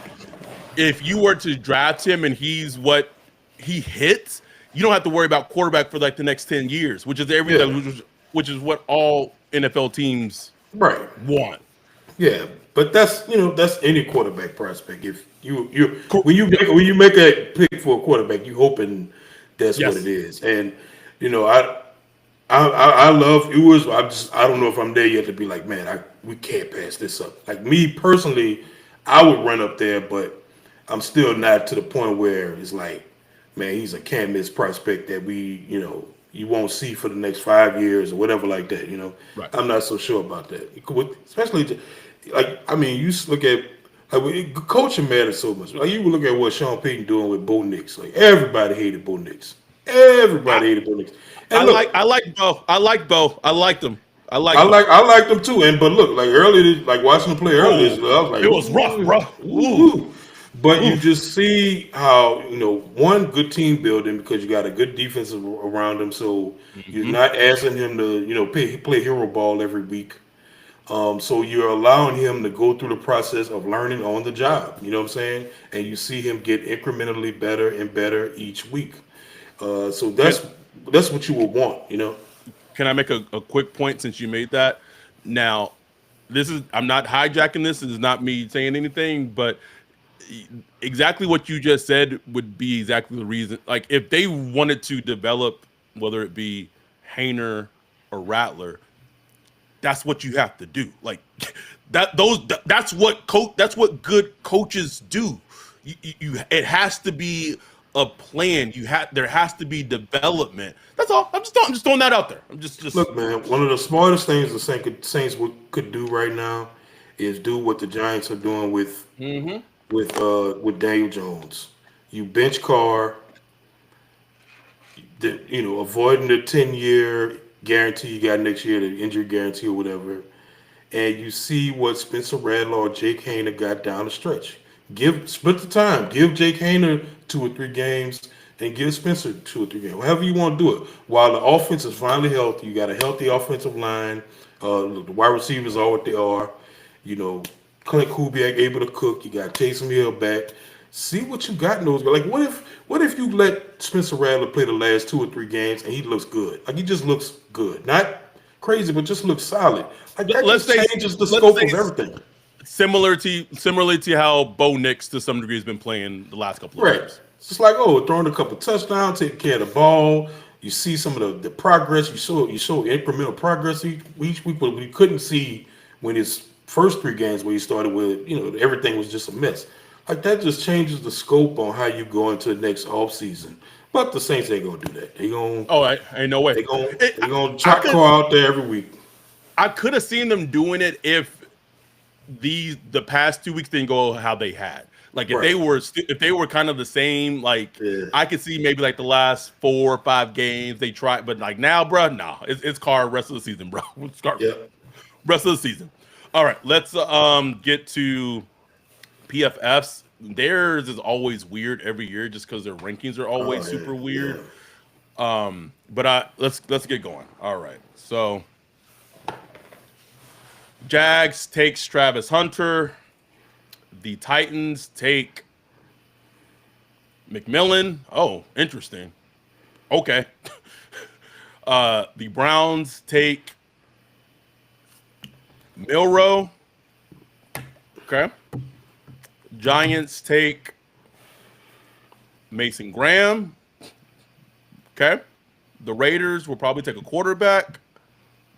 if you were to draft him and he's what he hits, you don't have to worry about quarterback for like the next 10 years, which is yeah, everything, which is what all NFL teams right, want. yeah, but that's any quarterback prospect. If you Yep. when you make a pick for a quarterback, you hoping that's what it Yes. is, and you know I love Ewers. I don't know if I'm there yet to be like, man, we can't pass this up. Like me personally, I would run up there, but I'm still not to the point where it's like, man, he's a can't miss prospect that you won't see for the next 5 years or whatever like that. Right. I'm not so sure about that. Especially like I mean, you look at coaching matters so much. Like you look at what Sean Payton doing with Bo Nix. Like everybody hated Bo Nix. I, Everybody hated Bo Nix. And look, I like Bo. I like Bo. I liked him. I I like Bo. like I like them too. And but look, like earlier, like watching them play earlier, Oh, I was like, it was rough, ooh, bro. ooh, ooh. But you just see how one good team building because you got a good defense around him, so you're Mm-hmm. not asking him to play hero ball every week. So you're allowing him to go through the process of learning on the job. You know what I'm saying? And you see him get incrementally better and better each week. So Can, that's what you would want. can I make a quick point since you made that? Now, this is I'm not hijacking this. This is not me saying anything, but exactly what you just said would be exactly the reason. Like if they wanted to develop, whether it be Hayner or Rattler, that's what you have to do. Like that's what good coaches do. It has to be a plan. There has to be development. That's all. I'm just throwing that out there. I'm just Look, man. One of the smartest things the Saints could do right now is do what the Giants are doing with Daniel Jones. You bench Carr, avoiding the 10-year guarantee you got next year, the injury guarantee or whatever, and you see what Spencer Rattler or Jake Hayner got down the stretch. Split the time. Give Jake Hayner 2 or 3 games, and give Spencer 2 or 3 games. However you want to do it. While the offense is finally healthy, you got a healthy offensive line. The wide receivers are what they are. You know, Clint Kubiak able to cook. You got Taysom Hill back. See what you got in those. Like, what if you let Spencer Rattler play the last 2 or 3 games and he looks good? Like, he just looks good, not crazy, but just looks solid. Like that let's just say changes the scope of everything. Similarly to how Bo Nix to some degree has been playing the last couple of Right. games. It's just like, throwing a couple touchdowns, taking care of the ball. You see some of the progress. You show incremental progress each week, but we couldn't see when his first 3 games where he started with, everything was just a mess. Like that just changes the scope on how you go into the next off season. But the Saints ain't gonna do that. Oh, ain't no way. They gonna trot Carr out there every week. I could have seen them doing it if the past 2 weeks didn't go how they had. Like if they were kind of the same, like I could see maybe like the last 4 or 5 games they tried, but like now, bro, no, it's Carr rest of the season, bro. Rest of the season. All right, let's get to PFFs. Theirs is always weird every year just because their rankings are always super weird. Yeah. But let's get going. All right, so Jags takes Travis Hunter. The Titans take McMillan. Oh, interesting. Okay. The Browns take Milrow. Okay. Giants take Mason Graham. Okay. The Raiders will probably take a quarterback.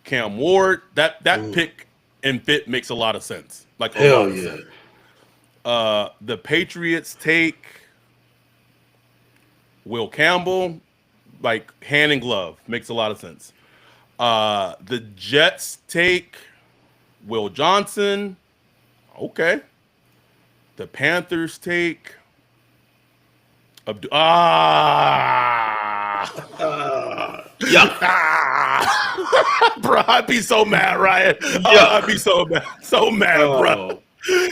Cam Ward. That pick and fit makes a lot of sense. Like hell yeah. The Patriots take Will Campbell, like hand and glove, makes a lot of sense. The Jets take Will Johnson. Okay. The Panthers take bro, I'd be so mad, Ryan. I'd be so mad, bro.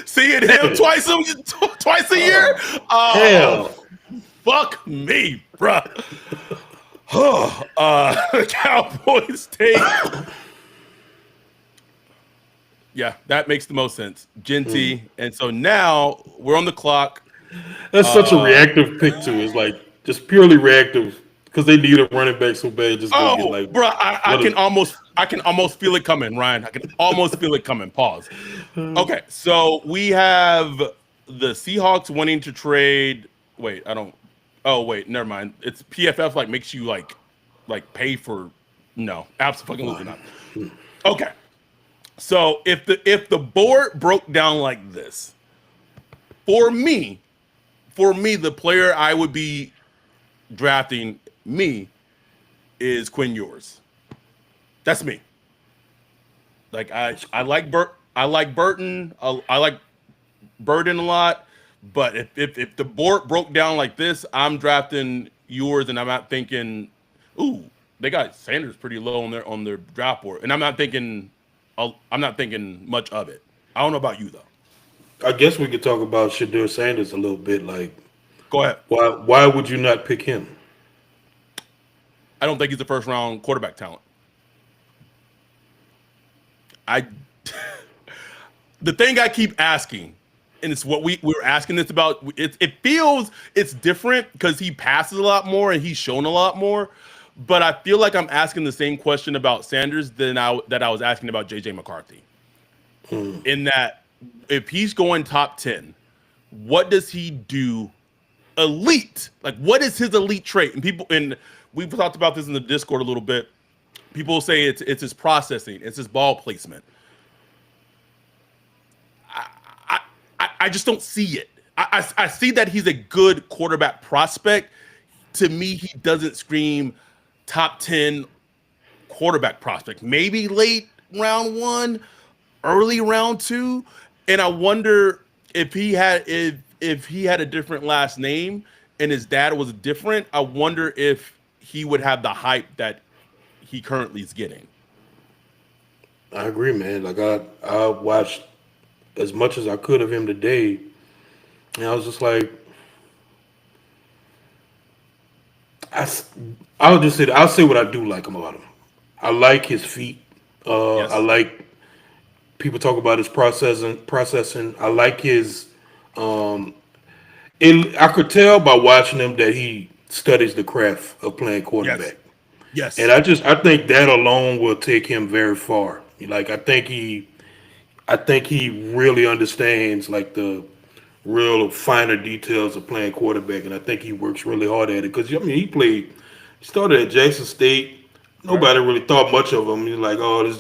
Seeing him twice a year? Hell. Fuck me, bro. Cowboys take. Yeah, that makes the most sense. Genty. And so now we're on the clock. That's such a reactive pick, too. It's like just purely reactive because they need a running back so bad. Just go get like, bro, I can almost feel it coming, Ryan. I can almost feel it coming. Pause. Okay, so we have the Seahawks wanting to trade. Wait, I don't. Oh wait, never mind. It's PFF like makes you like pay for. No, absolutely not. Okay, so if the board broke down like this, for me, the player I would be drafting is Quinn Ewers. That's me. Like I like Burton. I like Burton a lot. But if the board broke down like this, I'm drafting Ewers, and I'm not thinking, ooh, they got Sanders pretty low on their draft board, and I'm not thinking much of it. I don't know about you though. I guess we could talk about Shadur Sanders a little bit. Like, go ahead. Why would you not pick him? I don't think he's a first round quarterback talent. The thing I keep asking, and it's what we were asking this about. It feels it's different because he passes a lot more and he's shown a lot more. But I feel like I'm asking the same question about Sanders that I was asking about JJ McCarthy. In that, if he's going top 10, what does he do elite? Like, what is his elite trait? And we've talked about this in the Discord a little bit. People say it's his processing, it's his ball placement. I I just don't see it. I see that he's a good quarterback prospect. To me, he doesn't scream top 10 quarterback prospect. Maybe late round one, early round two. And I wonder if he had a different last name and his dad was different, I wonder if he would have the hype that he currently is getting. I agree, man. Like I watched as much as I could of him today, and I was just like, I s- I'll just say I'll say what I do like him about him. I like his feet. I Yes. like people talk about his processing. I like his um I could tell by watching him that he studies the craft of playing Yes. quarterback. And Yes. I think that alone will take him very far. Like I think he really understands like the real finer details of playing quarterback, and I think he works really hard at it. Because I mean, he started at Jackson State. Right. Nobody really thought much of him. He's like, oh, it's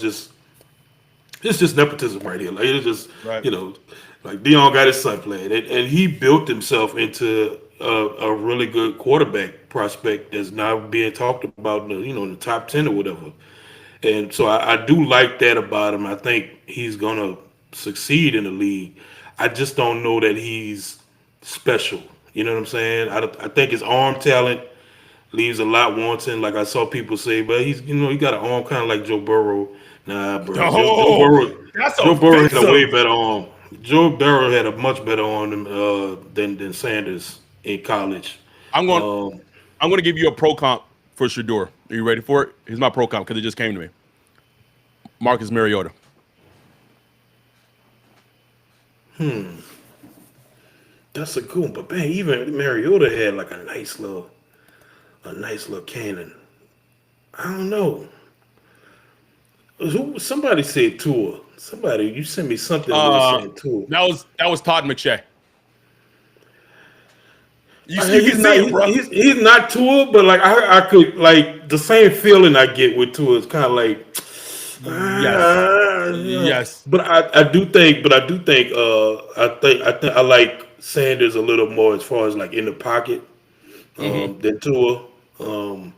just nepotism right here. Like it's just Right. you know, like Dion got his son playing, and he built himself into a really good quarterback prospect that's now being talked about in the, in the top 10 or whatever. And so I do like that about him. I think he's gonna succeed in the league. I just don't know that he's special. You know what I'm saying? I think his arm talent leaves a lot wanting. Like I saw people say, but he got an arm kind of like Joe Burrow. Nah, bro. Joe Oh, Burrow. that's Joe Burrow had a way offensive. better arm. Joe Burrow had a much better arm than Sanders in college. I'm going. Um, I'm going to give you a pro comp for Shador. Are you ready for it? Here's my pro comp because it just came to me. Marcus Mariota. that's a good one, but man, even Mariota had like a nice little cannon. I don't know. Somebody said Tua. Somebody, you sent me something that was Uh, saying Tua. that was Todd McShay. You He's can see not. it, bro. He's not Tua, but like I could like the same feeling I get with Tua is kind of like, Yes. yeah. Yes. But I think I like Sanders a little more as far as like in the pocket Hmm. than Tua. Um,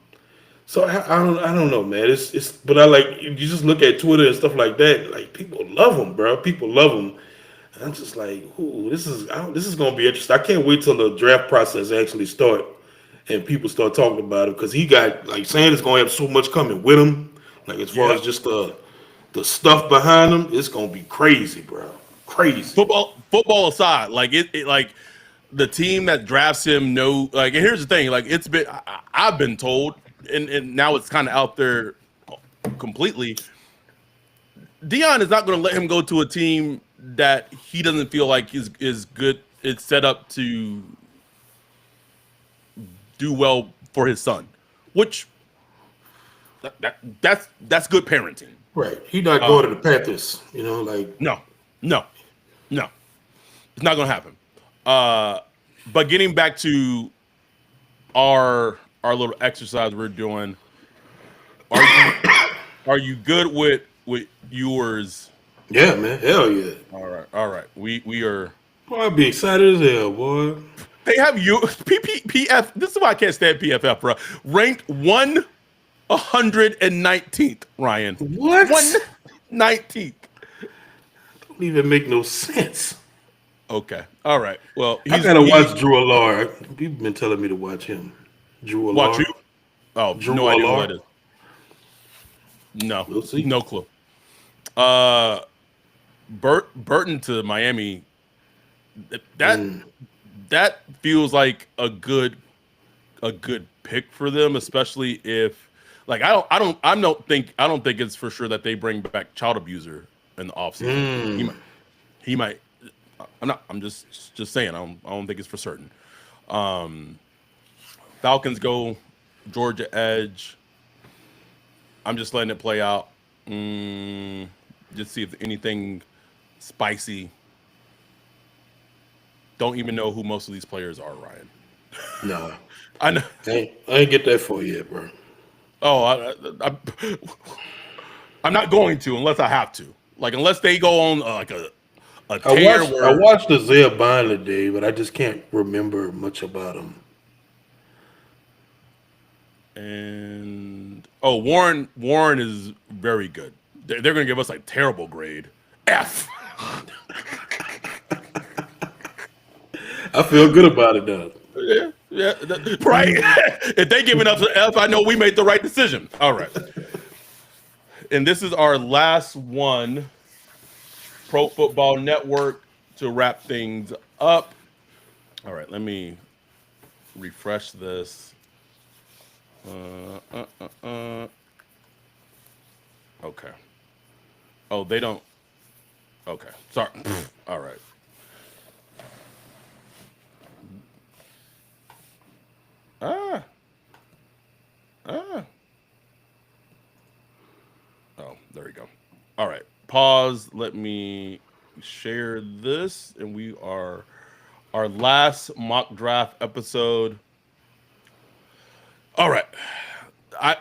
So I don't know, man. It's but I like you just look at Twitter and stuff like that. Like people love him, bro. People love him. And I'm just like, ooh, this is gonna be interesting. I can't wait till the draft process actually start and people start talking about it because he got like Sanders gonna have so much coming with him. Like as far as Yep. just the stuff behind him, it's gonna be crazy, bro. Crazy. Football aside, like like the team that drafts him know like. And here's the thing, like it's been I've been told, and now it's kind of out there completely. Dion is not going to let him go to a team that he doesn't feel like is good. It's set up to do well for his son, which that's good parenting. Right. He not going to the Um, Panthers. Like no, no, no, it's not going to happen. Uh, but getting back to our little exercise we're doing, are you are you good with yours? yeah, man. Hell yeah. All right, all right. We are. Boy, I'd be excited as hell, boy. They have you PF. This is why I can't stand PFF, bro. Ranked 119th, Ryan. What? 119th. Don't even make no sense. Okay. All right. Well, I he's gotta he watch Drew Alar. People been telling me to watch him. Drew watch you. Alar. Oh, Drew no idea who that Alar. is. No, We'll see. no clue. Uh, Burton to Miami. That Mm. that feels like a good pick for them, especially if like I don't think it's for sure that they bring back child abuser in the offseason. Mm. He might I'm just saying I don't think it's for certain. Um Falcons go Georgia edge. I'm just letting it play out. Mm, just see if anything spicy. Don't even know who most of these players are, Ryan. Nah, I know. I ain't get that for you yet, bro. Oh, I'm not going to unless I have to. Like unless they go on like a tear I where watched Isaiah Bond today, but I just can't remember much about him. and Warren is very good. They're going to give us like terrible grade F. I feel good about it though. Yeah, right. If they giving us an F, I know we made the right decision. All right, and this is our last one. Pro Football Network to wrap things up. All right, let me refresh this. Okay. Oh, they don't. Okay. Sorry. All right. Ah. Ah. Oh, there we go. All right. Pause. Let me share this, and we are our last mock draft episode. All right. I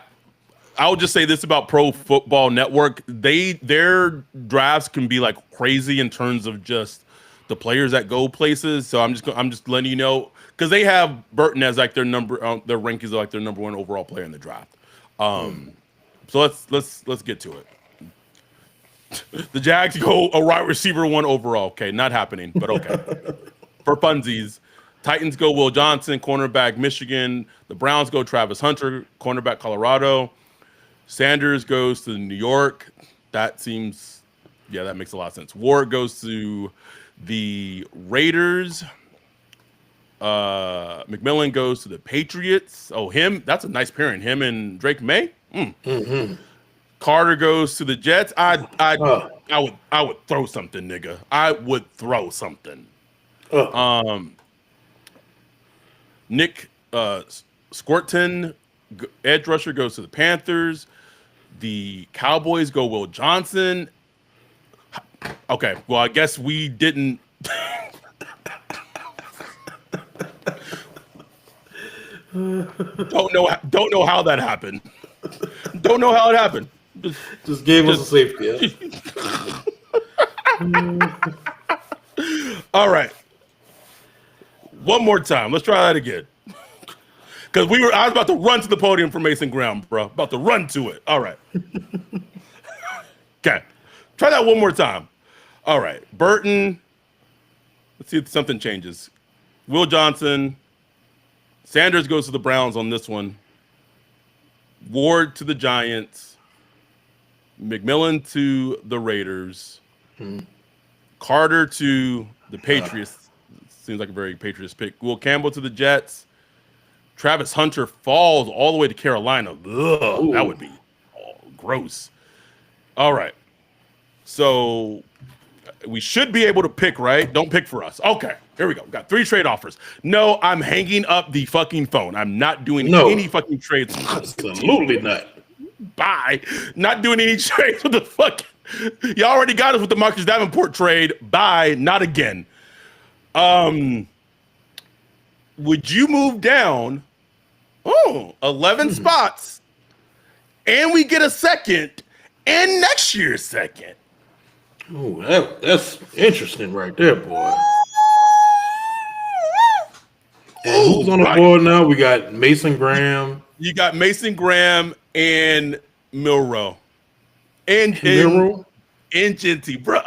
I'll just say this about Pro Football Network. Their drafts can be like crazy in terms of just the players that go places. So I'm just letting you know because they have Burton as like their rankings are like their number one overall player in the draft. So let's get to it. The Jags go a wide receiver one overall. Okay, not happening, but okay. For funsies, Titans go Will Johnson, cornerback Michigan. The Browns go Travis Hunter, cornerback Colorado. Sanders goes to New York. That makes a lot of sense. Ward goes to the Raiders. McMillan goes to the Patriots. Oh, that's a nice pairing. Him and Drake May. Carter goes to the Jets. I would throw something, nigga. I would throw something. Nick Squirton, edge rusher, goes to the Panthers. The Cowboys go Will Johnson. Okay, well, I guess we didn't. Don't know how that happened. Don't know how it happened. Just gave us a safety. All right. One more time. Let's try that again. Because I was about to run to the podium for Mason Graham, bro. About to run to it. All right. Okay. Try that one more time. All right. Burton. Let's see if something changes. Will Johnson. Sanders goes to the Browns on this one. Ward to the Giants. McMillan to the Raiders. Carter to the Patriots. Seems like a very Patriots pick. Will Campbell to the Jets. Travis Hunter falls all the way to Carolina. Ugh, that would be gross. All right. So we should be able to pick, right? Don't pick for us. Okay. Here we go. Got 3 trade offers. No, I'm hanging up the fucking phone. I'm not doing any fucking trades. Absolutely not. Bye. Not doing any trades with the fucking. You already got us with the Marcus Davenport trade. Bye. Not again. Would you move down 11 spots and we get a second and next year's second? Oh, that's interesting right there, boy. And who's on the board now? We got Mason Graham. You got Mason Graham and Milroe. And Genty. Bro,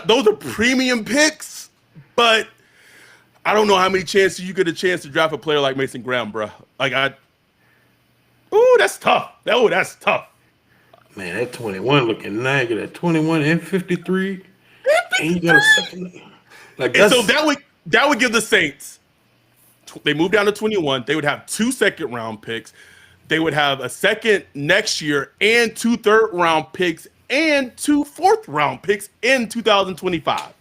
those are premium picks, but I don't know how many chances you get a chance to draft a player like Mason Graham, bro. That's tough. That's tough. Man, that 21 looking nice. Get that 21 and 53. And you got a second. So that would give the Saints. They move down to 21. They would have 2 second-round picks. They would have a second next year and 2 third-round picks and 2 fourth-round picks in 2025.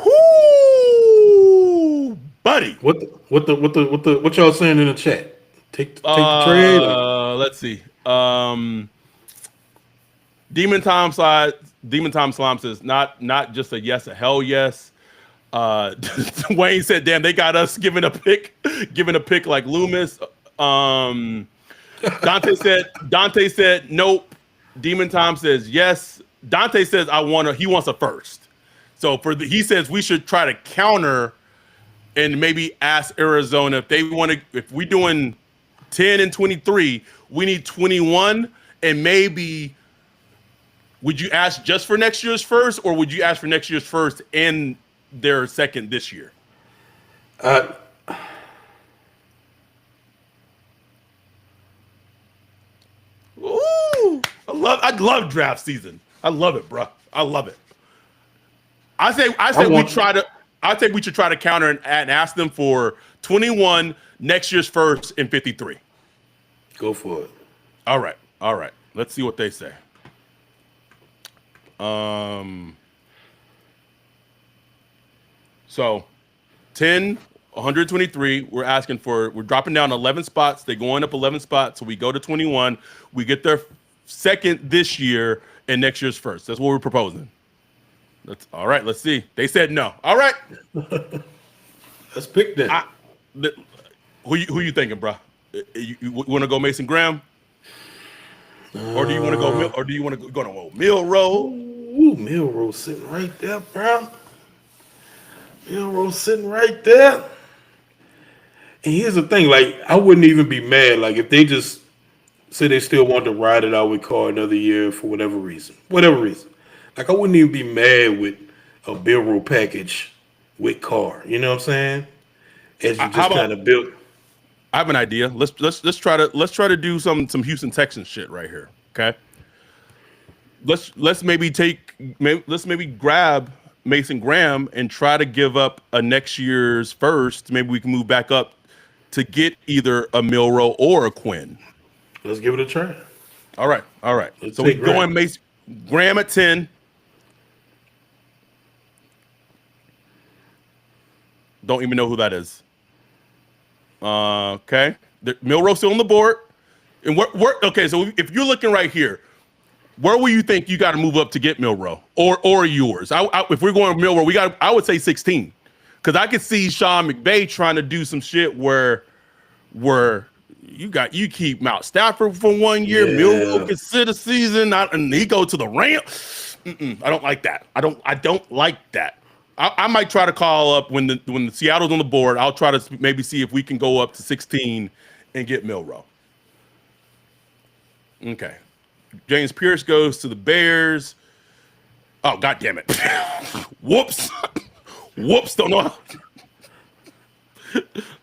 Whoo, buddy. What y'all saying in the chat? Take the trade. Let's see. Demon Tom Slime says not just a yes, a hell yes. Uh, Wayne said, "Damn, they got us giving a pick like Loomis." Um, Dante said nope. Demon Tom says yes. Dante says he wants a first. So he says we should try to counter and maybe ask Arizona if they want to. If we doing 10 and 23, we need 21, and maybe would you ask just for next year's first, or would you ask for next year's first and their second this year? I Ooh, I love draft season. I love it, bro. I love it. I think we should try to counter and ask them for 21 next year's first and 53. go for it. All right. All right. Let's see what they say. So 10, 123, we're dropping down 11 spots. They're going up 11 spots. So we go to 21. We get their second this year and next year's first. That's what we're proposing. That's all right. Let's see. They said no. All right. Let's pick that. Who you thinking, bro? You want to go Mason Graham, or do you want to go? Or do you want to go to Milroe? Ooh, Milroe sitting right there, bro. Milroe sitting right there. And here's the thing, like I wouldn't even be mad, like if they just say they still want to ride it out with Carr another year for whatever reason. Like I wouldn't even be mad with a Milroe package with Carr. You know what I'm saying? As you just kind of built. I have an idea. Let's try to do some Houston Texans shit right here. Okay. Let's maybe grab Mason Graham and try to give up a next year's first. Maybe we can move back up to get either a Milroe or a Quinn. Let's give it a try. All right. Let's So we take going Mason Graham at 10. Don't even know who that is. Okay. Milroe still on the board. And okay, so if you're looking right here, where will you think you got to move up to get Milroe or yours? If we're going Milroe, I would say 16. Because I could see Sean McVay trying to do some shit where you keep Mount Stafford for 1 year, Yeah. Milroe can sit a season, and he go to the Rams. I don't like that. I don't like that. I might try to call up when the Seattle's on the board. I'll try to maybe see if we can go up to 16 and get Milroe. Okay. James Pierce goes to the Bears. Oh, God damn it. Whoops. Don't know.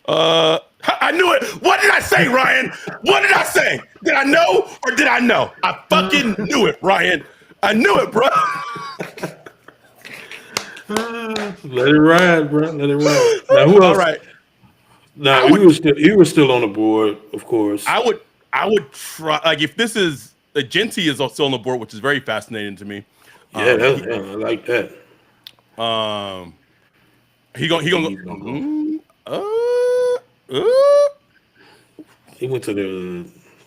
I knew it. What did I say, Ryan? What did I say? Did I know or did I know? I fucking knew it, Ryan. I knew it, bro. Let it ride, bro. Let it ride. Now who else? All right. Now he was still on the board, of course. I would try, like, if this is Genti is still on the board, which is very fascinating to me. Yeah, I like that. He gonna go. He went to the.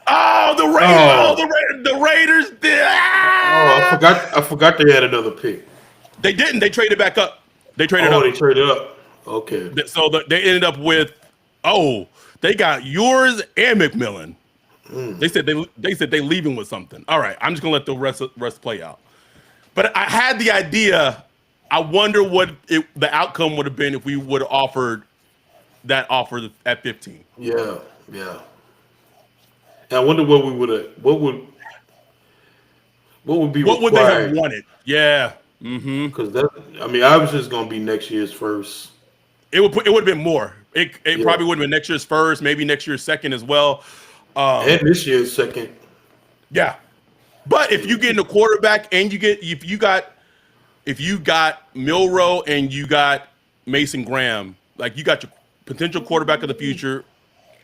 Oh, the Raiders! The Raiders did. I forgot they had another pick. They didn't. They traded back up. They traded up. They traded up. Okay. So they ended up with. Oh, they got yours and McMillan. They said they leaving with something. All right, I'm just gonna let the rest play out. But I had the idea. I wonder what the outcome would have been if we would have offered that offer at 15. Yeah. And I wonder what we would have. What would be what required? would they have wanted? Yeah. Mm-hmm. Because obviously it's gonna be next year's first. It would have been more. It probably would have been next year's first, maybe next year's second as well. And this year's second. Yeah. But if you get in a quarterback and if you got Milroe and you got Mason Graham, like you got your potential quarterback of the future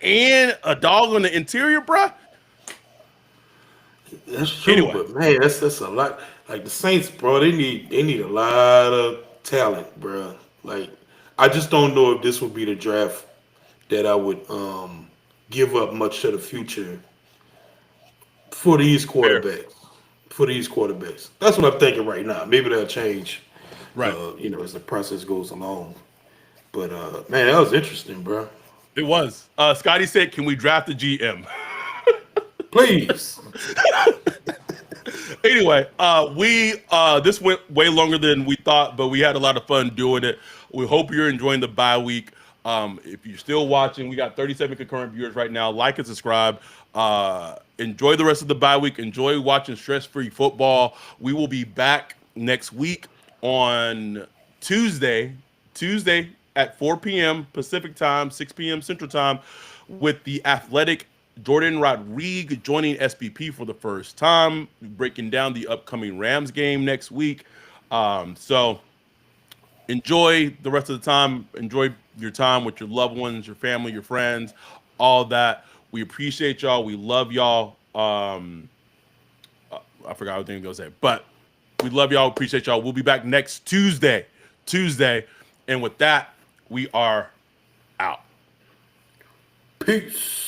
and a dog on the interior, bruh. That's true, Anyway. but man, that's a lot. Like the Saints, bro, they need a lot of talent, bro. Like I just don't know if this would be the draft that I would give up much to the future for these quarterbacks. for these quarterbacks. That's what I'm thinking right now. Maybe that'll change, Right. as the process goes along. But man, that was interesting, bro. It was. Scotty said, "Can we draft a GM?" Please. Anyway, we this went way longer than we thought, but we had a lot of fun doing it. We hope you're enjoying the bye week. If you're still watching, we got 37 concurrent viewers right now. Like and subscribe. Enjoy the rest of the bye week. Enjoy watching stress-free football. We will be back next week on Tuesday. Tuesday at 4 p.m. Pacific time, 6 p.m. Central time, with the athletic Jordan Rodriguez joining SBP for the first time, breaking down the upcoming Rams game next week. So enjoy the rest of the time. Enjoy your time with your loved ones, your family, your friends, all that. We appreciate y'all. We love y'all. I forgot what I was going to say, but we love y'all. Appreciate y'all. We'll be back next Tuesday. And with that, we are out. Peace.